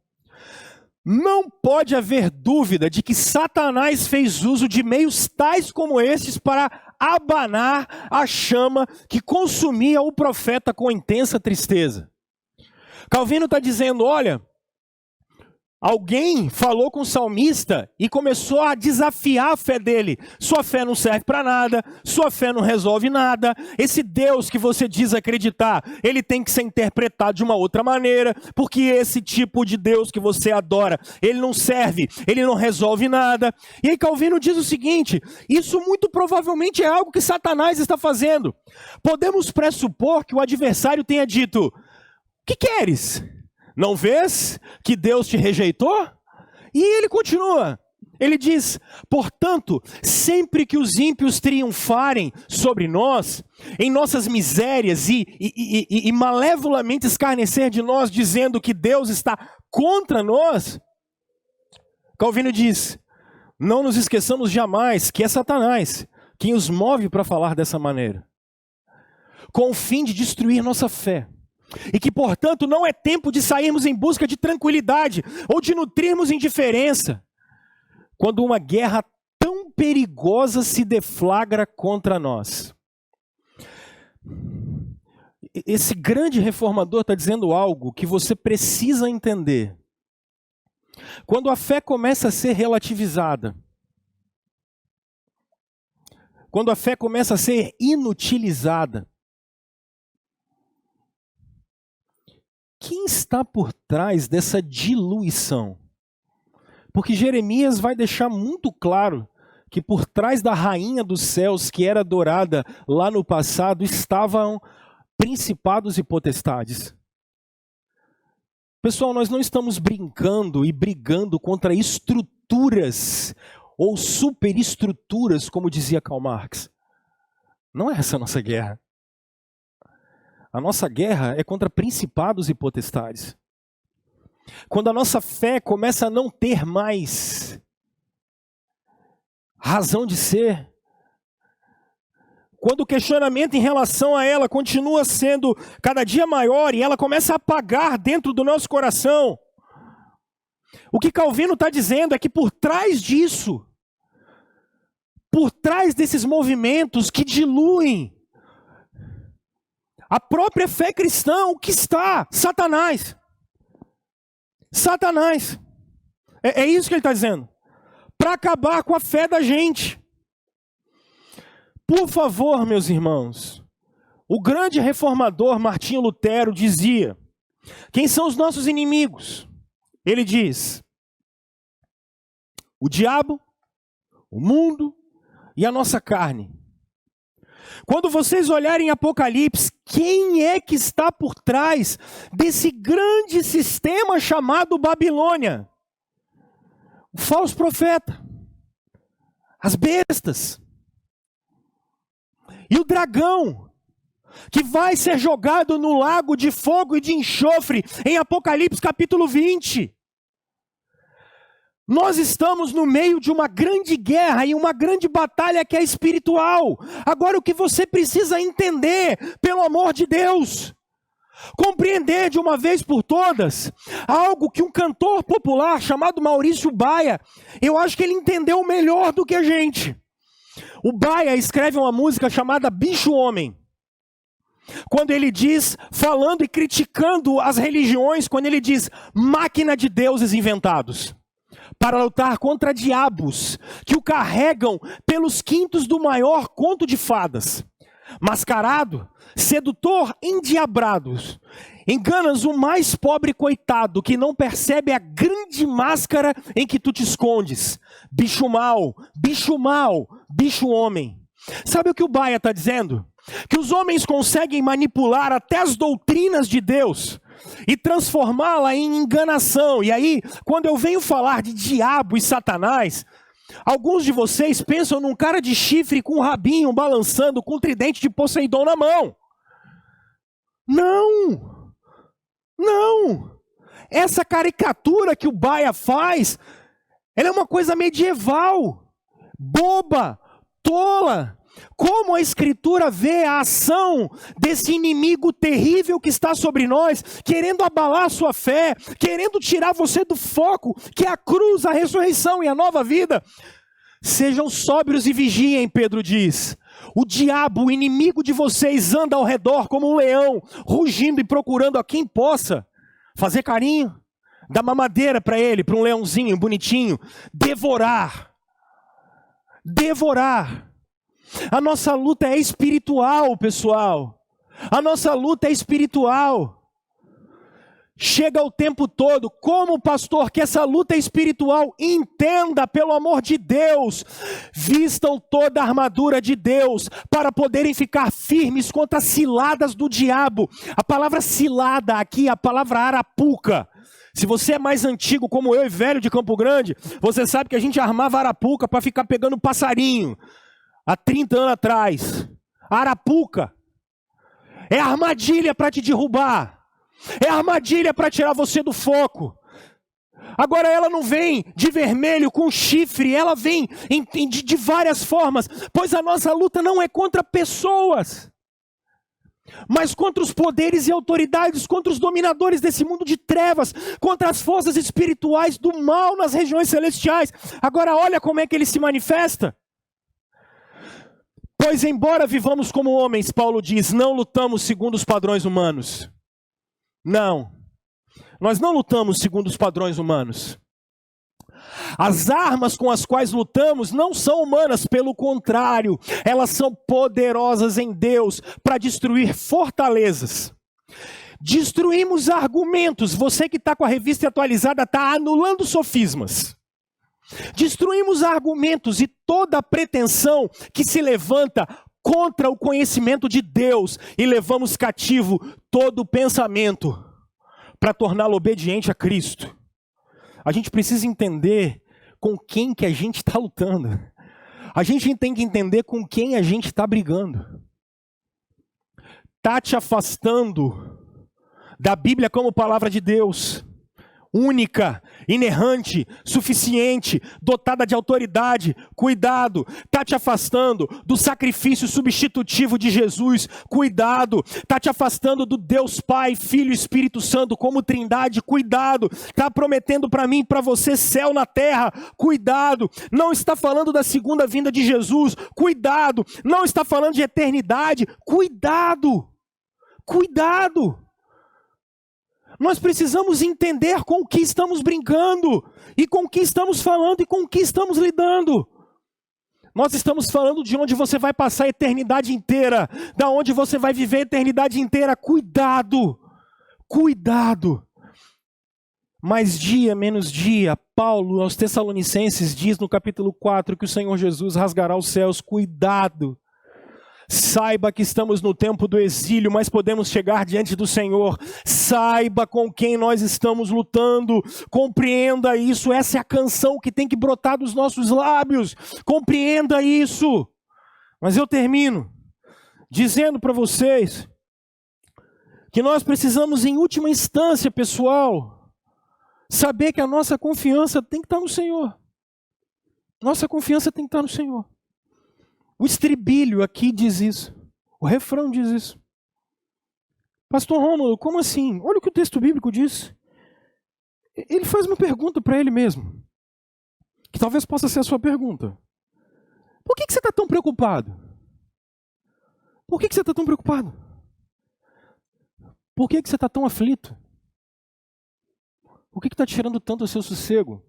Não pode haver dúvida de que Satanás fez uso de meios tais como estes para abanar a chama que consumia o profeta com intensa tristeza. Calvino está dizendo, olha, alguém falou com o salmista e começou a desafiar a fé dele. Sua fé não serve para nada, sua fé não resolve nada. Esse Deus que você diz acreditar, ele tem que ser interpretado de uma outra maneira, porque esse tipo de Deus que você adora, ele não serve, ele não resolve nada. E aí Calvino diz o seguinte, isso muito provavelmente é algo que Satanás está fazendo. Podemos pressupor que o adversário tenha dito, o que queres? Não vês que Deus te rejeitou? E ele continua. Ele diz, portanto, sempre que os ímpios triunfarem sobre nós, em nossas misérias e malevolamente escarnecer de nós, dizendo que Deus está contra nós, Calvino diz, não nos esqueçamos jamais que é Satanás quem os move para falar dessa maneira, com o fim de destruir nossa fé. E que, portanto, não é tempo de sairmos em busca de tranquilidade ou de nutrirmos indiferença, quando uma guerra tão perigosa se deflagra contra nós. Esse grande reformador está dizendo algo que você precisa entender. Quando a fé começa a ser relativizada, quando a fé começa a ser inutilizada. Quem está por trás dessa diluição? Porque Jeremias vai deixar muito claro que por trás da rainha dos céus, que era adorada lá no passado, estavam principados e potestades. Pessoal, nós não estamos brincando e brigando contra estruturas ou superestruturas, como dizia Karl Marx. Não é essa a nossa guerra. A nossa guerra é contra principados e potestades. Quando a nossa fé começa a não ter mais razão de ser, quando o questionamento em relação a ela continua sendo cada dia maior e ela começa a apagar dentro do nosso coração, o que Calvino está dizendo é que por trás disso, por trás desses movimentos que diluem a própria fé cristã, o que está? Satanás. Satanás. É isso que ele está dizendo. Para acabar com a fé da gente. Por favor, meus irmãos, o grande reformador Martinho Lutero dizia: quem são os nossos inimigos? Ele diz: o diabo, o mundo e a nossa carne. Quando vocês olharem Apocalipse, quem é que está por trás desse grande sistema chamado Babilônia? O falso profeta, as bestas e o dragão, que vai ser jogado no lago de fogo e de enxofre em Apocalipse capítulo 20. Nós estamos no meio de uma grande guerra e uma grande batalha que é espiritual. Agora o que você precisa entender, pelo amor de Deus, compreender de uma vez por todas, algo que um cantor popular chamado Maurício Baia, eu acho que ele entendeu melhor do que a gente. O Baia escreve uma música chamada Bicho Homem. Quando ele diz, falando e criticando as religiões, quando ele diz máquina de deuses inventados, para lutar contra diabos que o carregam pelos quintos do maior conto de fadas. Mascarado, sedutor, endiabrados, enganas o mais pobre coitado que não percebe a grande máscara em que tu te escondes. Bicho mau, bicho mau, bicho homem. Sabe o que o Baia está dizendo? Que os homens conseguem manipular até as doutrinas de Deus e transformá-la em enganação. E aí, quando eu venho falar de diabo e Satanás, alguns de vocês pensam num cara de chifre com um rabinho balançando, com um tridente de Poseidon na mão. Não! Não! Essa caricatura que o Baia faz, ela é uma coisa medieval, boba, tola. Como a Escritura vê a ação desse inimigo terrível que está sobre nós, querendo abalar a sua fé, querendo tirar você do foco, que é a cruz, a ressurreição e a nova vida. Sejam sóbrios e vigiem, Pedro diz. O diabo, o inimigo de vocês, anda ao redor como um leão, rugindo e procurando a quem possa fazer carinho, dar mamadeira para ele, para um leãozinho bonitinho, devorar. Devorar. A nossa luta é espiritual, pessoal. A nossa luta é espiritual. Chega o tempo todo, como pastor, que essa luta é espiritual, entenda, pelo amor de Deus, vistam toda a armadura de Deus, para poderem ficar firmes contra as ciladas do diabo. A palavra cilada aqui é a palavra arapuca. Se você é mais antigo como eu e velho de Campo Grande, você sabe que a gente armava arapuca para ficar pegando passarinho. Há 30 anos atrás, a arapuca é armadilha para te derrubar, é armadilha para tirar você do foco. Agora ela não vem de vermelho com chifre, ela vem de várias formas, pois a nossa luta não é contra pessoas, mas contra os poderes e autoridades, contra os dominadores desse mundo de trevas, contra as forças espirituais do mal nas regiões celestiais. Agora olha como é que ele se manifesta. Pois embora vivamos como homens, Paulo diz, não lutamos segundo os padrões humanos. Não, nós não lutamos segundo os padrões humanos. As armas com as quais lutamos não são humanas, pelo contrário, elas são poderosas em Deus para destruir fortalezas. Destruímos argumentos. Você que está com a revista atualizada está anulando sofismas. Destruímos argumentos e toda pretensão que se levanta contra o conhecimento de Deus e levamos cativo todo pensamento para torná-lo obediente a Cristo. A gente precisa entender com quem que a gente está lutando. A gente tem que entender com quem a gente está brigando. Está te afastando da Bíblia como palavra de Deus, única, inerrante, suficiente, dotada de autoridade, cuidado. Está te afastando do sacrifício substitutivo de Jesus, cuidado. Está te afastando do Deus Pai, Filho e Espírito Santo como trindade, cuidado. Está prometendo para mim e para você céu na terra, cuidado. Não está falando da segunda vinda de Jesus, cuidado. Não está falando de eternidade, cuidado. Cuidado. Nós precisamos entender com o que estamos brincando, e com o que estamos falando, e com o que estamos lidando. Nós estamos falando de onde você vai passar a eternidade inteira, da onde você vai viver a eternidade inteira. Cuidado, cuidado. Mais dia, menos dia, Paulo aos Tessalonicenses diz no capítulo 4 que o Senhor Jesus rasgará os céus. Cuidado. Saiba que estamos no tempo do exílio, mas podemos chegar diante do Senhor. Saiba com quem nós estamos lutando. Compreenda isso. Essa é a canção que tem que brotar dos nossos lábios. Compreenda isso. Mas eu termino dizendo para vocês que nós precisamos, em última instância, pessoal, saber que a nossa confiança tem que estar no Senhor. Nossa confiança tem que estar no Senhor. O estribilho aqui diz isso. O refrão diz isso. Pastor Rômulo, como assim? Olha o que o texto bíblico diz. Ele faz uma pergunta para ele mesmo, que talvez possa ser a sua pergunta. Por que você está tão preocupado? Por que você está tão preocupado? Por que você está tão aflito? O que está tirando tanto o seu sossego?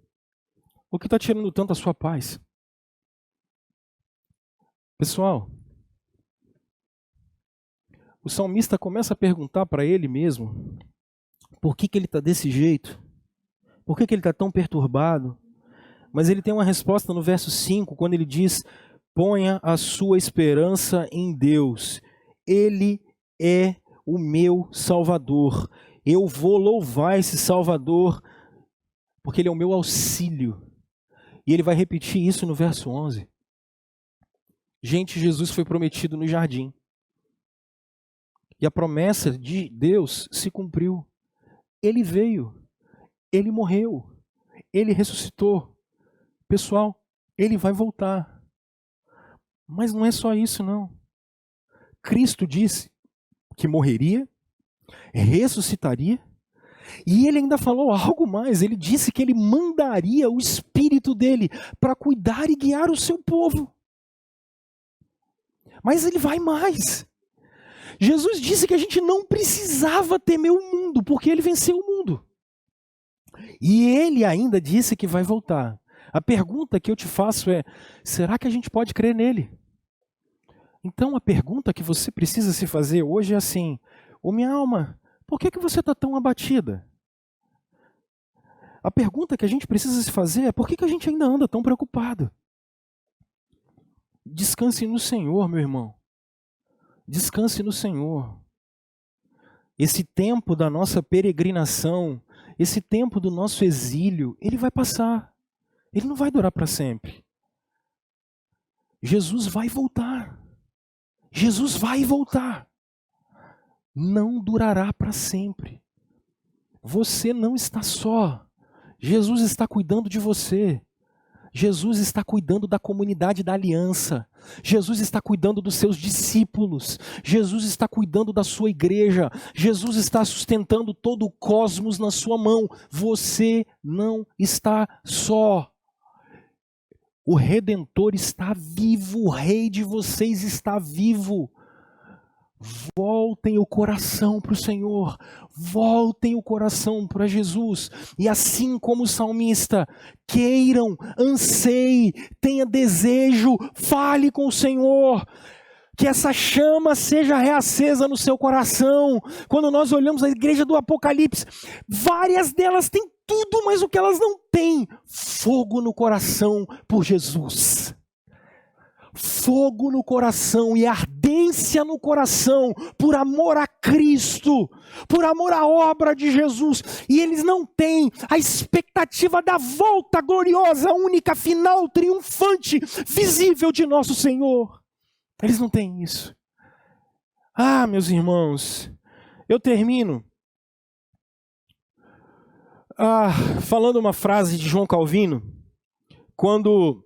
O que está tirando tanto a sua paz? Pessoal, o salmista começa a perguntar para ele mesmo por que ele está desse jeito, por que ele está tão perturbado, mas ele tem uma resposta no verso 5, quando ele diz: ponha a sua esperança em Deus, Ele é o meu Salvador, eu vou louvar esse Salvador, porque Ele é o meu auxílio. E ele vai repetir isso no verso 11. Gente, Jesus foi prometido no jardim. E a promessa de Deus se cumpriu. Ele veio, Ele morreu, Ele ressuscitou. Pessoal, Ele vai voltar. Mas não é só isso, não. Cristo disse que morreria, ressuscitaria, e Ele ainda falou algo mais. Ele disse que Ele mandaria o Espírito dEle para cuidar e guiar o seu povo. Mas Ele vai mais. Jesus disse que a gente não precisava temer o mundo, porque Ele venceu o mundo. E Ele ainda disse que vai voltar. A pergunta que eu te faço é: será que a gente pode crer nele? Então a pergunta que você precisa se fazer hoje é assim: ô minha alma, por que você está tão abatida? A pergunta que a gente precisa se fazer é: por que a gente ainda anda tão preocupado? Descanse no Senhor, meu irmão. Descanse no Senhor. Esse tempo da nossa peregrinação, esse tempo do nosso exílio, ele vai passar. Ele não vai durar para sempre. Jesus vai voltar. Jesus vai voltar. Não durará para sempre. Você não está só. Jesus está cuidando de você. Jesus está cuidando da comunidade da aliança. Jesus está cuidando dos seus discípulos. Jesus está cuidando da sua igreja. Jesus está sustentando todo o cosmos na sua mão. Você não está só. O Redentor está vivo. O Rei de vocês está vivo. Voltem o coração para o Senhor, voltem o coração para Jesus, e assim como o salmista, queiram, anseiem, tenha desejo, fale com o Senhor, que essa chama seja reacesa no seu coração. Quando nós olhamos a igreja do Apocalipse, várias delas têm tudo, mas o que elas não têm? Fogo no coração por Jesus. Fogo no coração e ardência no coração por amor a Cristo, por amor à obra de Jesus. E eles não têm a expectativa da volta gloriosa, única, final, triunfante, visível de nosso Senhor. Eles não têm isso. Ah, meus irmãos, eu termino falando uma frase de João Calvino, quando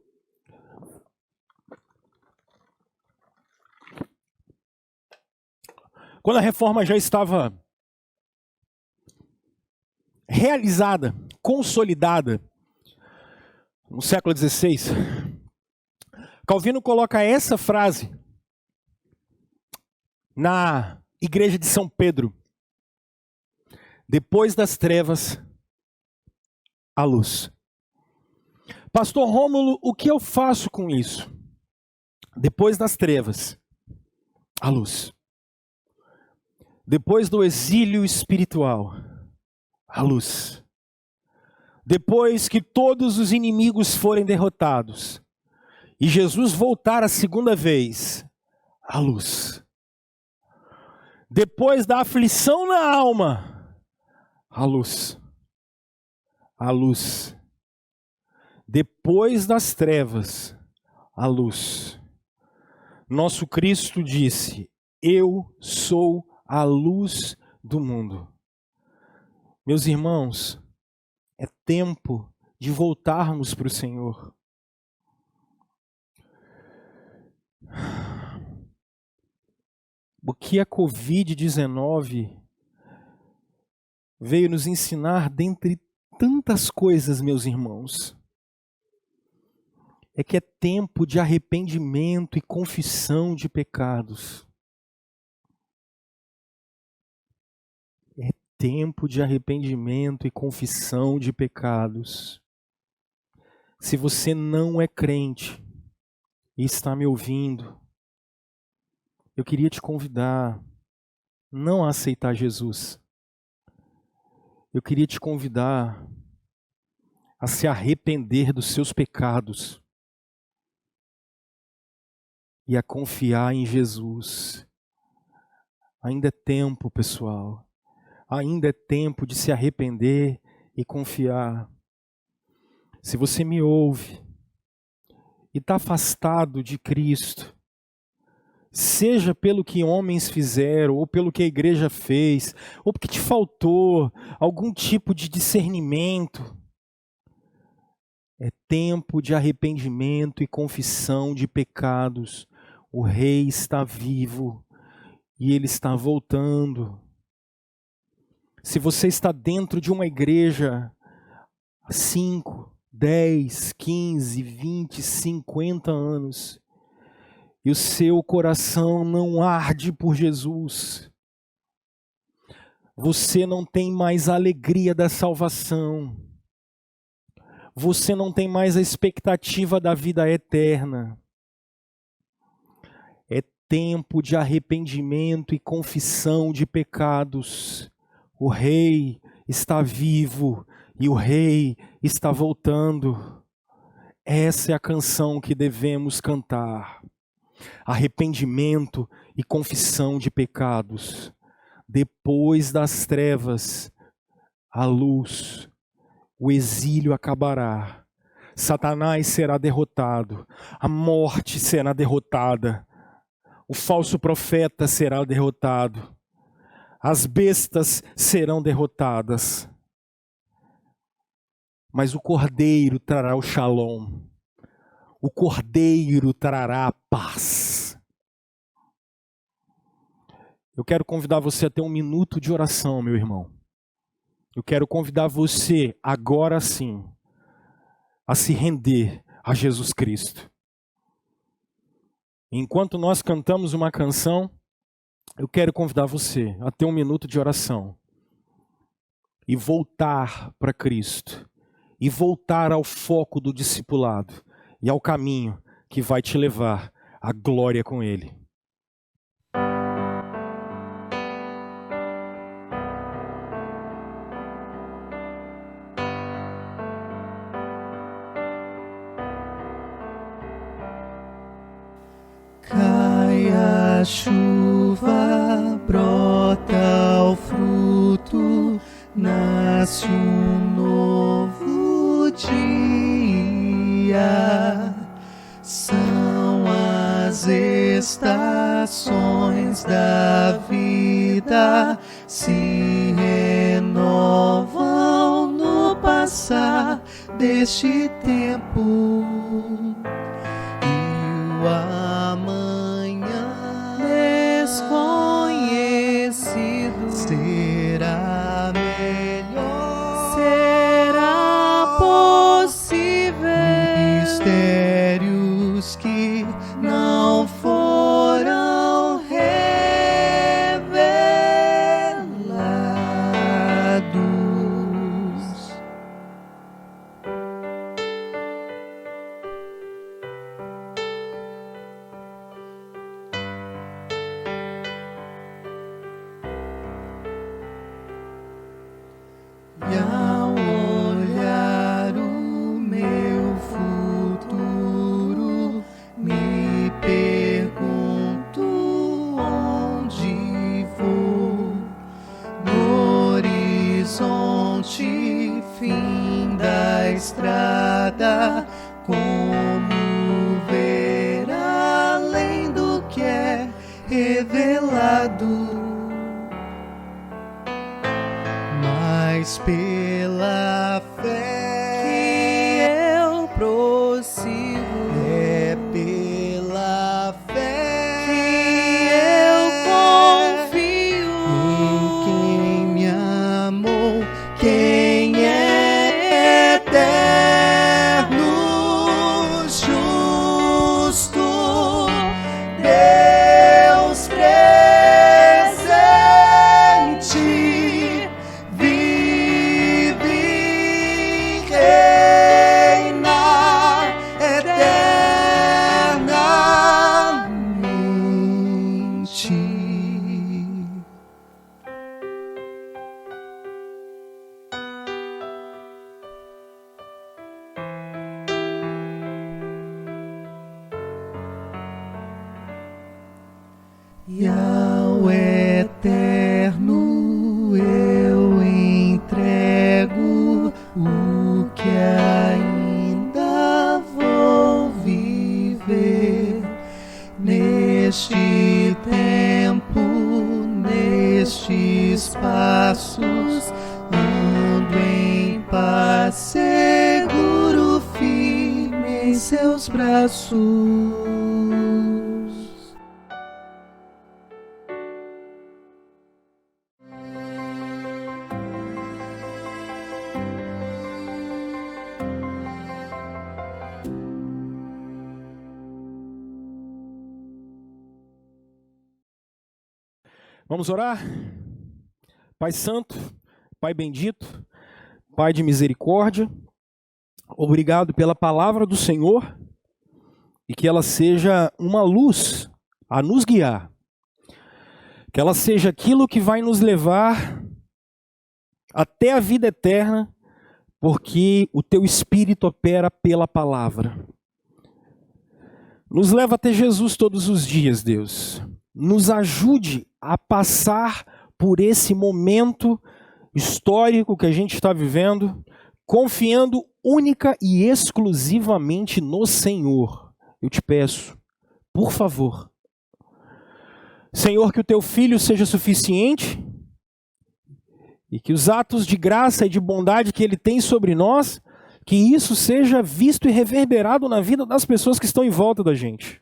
a reforma já estava realizada, consolidada, no século XVI, Calvino coloca essa frase na igreja de São Pedro: depois das trevas, a luz. Pastor Rômulo, o que eu faço com isso? Depois das trevas, a luz. Depois do exílio espiritual, a luz. Depois que todos os inimigos forem derrotados e Jesus voltar a segunda vez, a luz. Depois da aflição na alma, a luz. A luz. Depois das trevas, a luz. Nosso Cristo disse: eu sou a luz do mundo. Meus irmãos, é tempo de voltarmos para o Senhor. O que a Covid-19 veio nos ensinar, dentre tantas coisas, meus irmãos, é que é tempo de arrependimento e confissão de pecados. Tempo de arrependimento e confissão de pecados. Se você não é crente e está me ouvindo, eu queria te convidar não a aceitar Jesus. Eu queria te convidar a se arrepender dos seus pecados e a confiar em Jesus. Ainda é tempo, pessoal. Ainda é tempo de se arrepender e confiar. Se você me ouve e está afastado de Cristo, seja pelo que homens fizeram, ou pelo que a igreja fez, ou porque te faltou algum tipo de discernimento, é tempo de arrependimento e confissão de pecados. O Rei está vivo e Ele está voltando. Se você está dentro de uma igreja há 5, 10, 15, 20, 50 anos, e o seu coração não arde por Jesus, você não tem mais a alegria da salvação, você não tem mais a expectativa da vida eterna, é tempo de arrependimento e confissão de pecados. O Rei está vivo e o Rei está voltando. Essa é a canção que devemos cantar. Arrependimento e confissão de pecados. Depois das trevas, a luz. O exílio acabará. Satanás será derrotado. A morte será derrotada. O falso profeta será derrotado. As bestas serão derrotadas. Mas o Cordeiro trará o shalom. O Cordeiro trará a paz. Eu quero convidar você a ter um minuto de oração, meu irmão. Eu quero convidar você, agora sim, a se render a Jesus Cristo. Enquanto nós cantamos uma canção, eu quero convidar você a ter um minuto de oração e voltar para Cristo, e voltar ao foco do discipulado e ao caminho que vai te levar à glória com Ele. Cai a chuva, brota o fruto, nasce um novo dia. São as estações da vida, se renovam no passar deste tempo. E o amanhã desconhecido será melhor, será possível. Mistérios que não foram revelados. E ao olhar o meu futuro, me pergunto onde vou. No horizonte, fim da estrada, como ver além do que é revelado. Mas pela fé que eu prossigo, é pela fé que eu confio em quem me amou, quem é eterno, justo, Deus presente. E ao eterno eu entrego o que ainda vou viver neste tempo, nestes passos, ando em paz, seguro, firme em seus braços. Vamos orar? Pai Santo, Pai bendito, Pai de misericórdia, obrigado pela palavra do Senhor e que ela seja uma luz a nos guiar. Que ela seja aquilo que vai nos levar até a vida eterna, porque o Teu Espírito opera pela palavra. Nos leva até Jesus todos os dias, Deus. Nos ajude a passar por esse momento histórico que a gente está vivendo, confiando única e exclusivamente no Senhor. Eu te peço, por favor, Senhor, que o Teu Filho seja suficiente e que os atos de graça e de bondade que Ele tem sobre nós, que isso seja visto e reverberado na vida das pessoas que estão em volta da gente.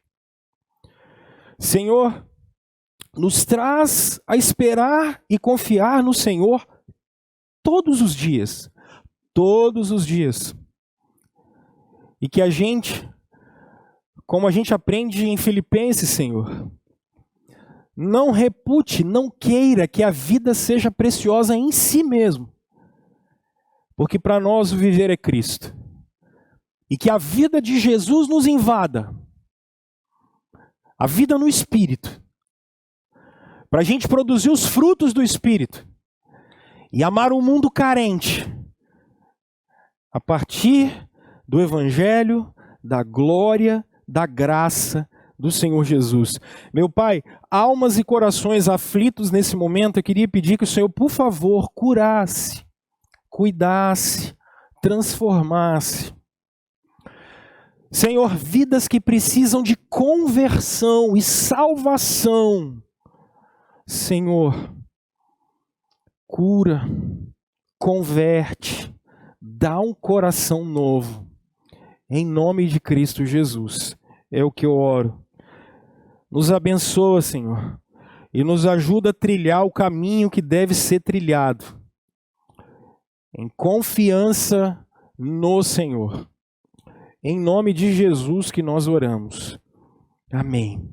Senhor, nos traz a esperar e confiar no Senhor todos os dias. Todos os dias. E que a gente, como a gente aprende em Filipenses, Senhor, não repute, não queira que a vida seja preciosa em si mesmo. Porque para nós o viver é Cristo. E que a vida de Jesus nos invada. A vida no Espírito. Para a gente produzir os frutos do Espírito. E amar o mundo carente. A partir do Evangelho, da glória, da graça do Senhor Jesus. Meu Pai, almas e corações aflitos nesse momento, eu queria pedir que o Senhor, por favor, curasse, cuidasse, transformasse. Senhor, vidas que precisam de conversão e salvação. Senhor, cura, converte, dá um coração novo. Em nome de Cristo Jesus, é o que eu oro. Nos abençoa, Senhor, e nos ajuda a trilhar o caminho que deve ser trilhado. Em confiança no Senhor. Em nome de Jesus que nós oramos. Amém.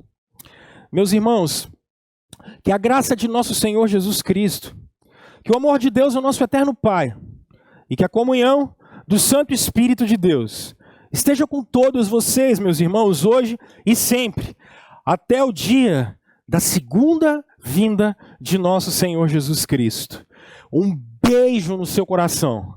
Meus irmãos, que a graça de nosso Senhor Jesus Cristo, que o amor de Deus, o nosso eterno Pai, e que a comunhão do Santo Espírito de Deus esteja com todos vocês, meus irmãos, hoje e sempre, até o dia da segunda vinda de nosso Senhor Jesus Cristo. Um beijo no seu coração.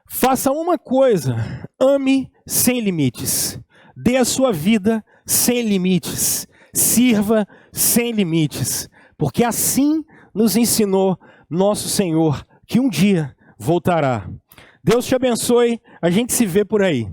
Faça uma coisa, ame sem limites. Dê a sua vida sem limites. Sirva sem limites. Porque assim nos ensinou nosso Senhor, que um dia voltará. Deus te abençoe, a gente se vê por aí.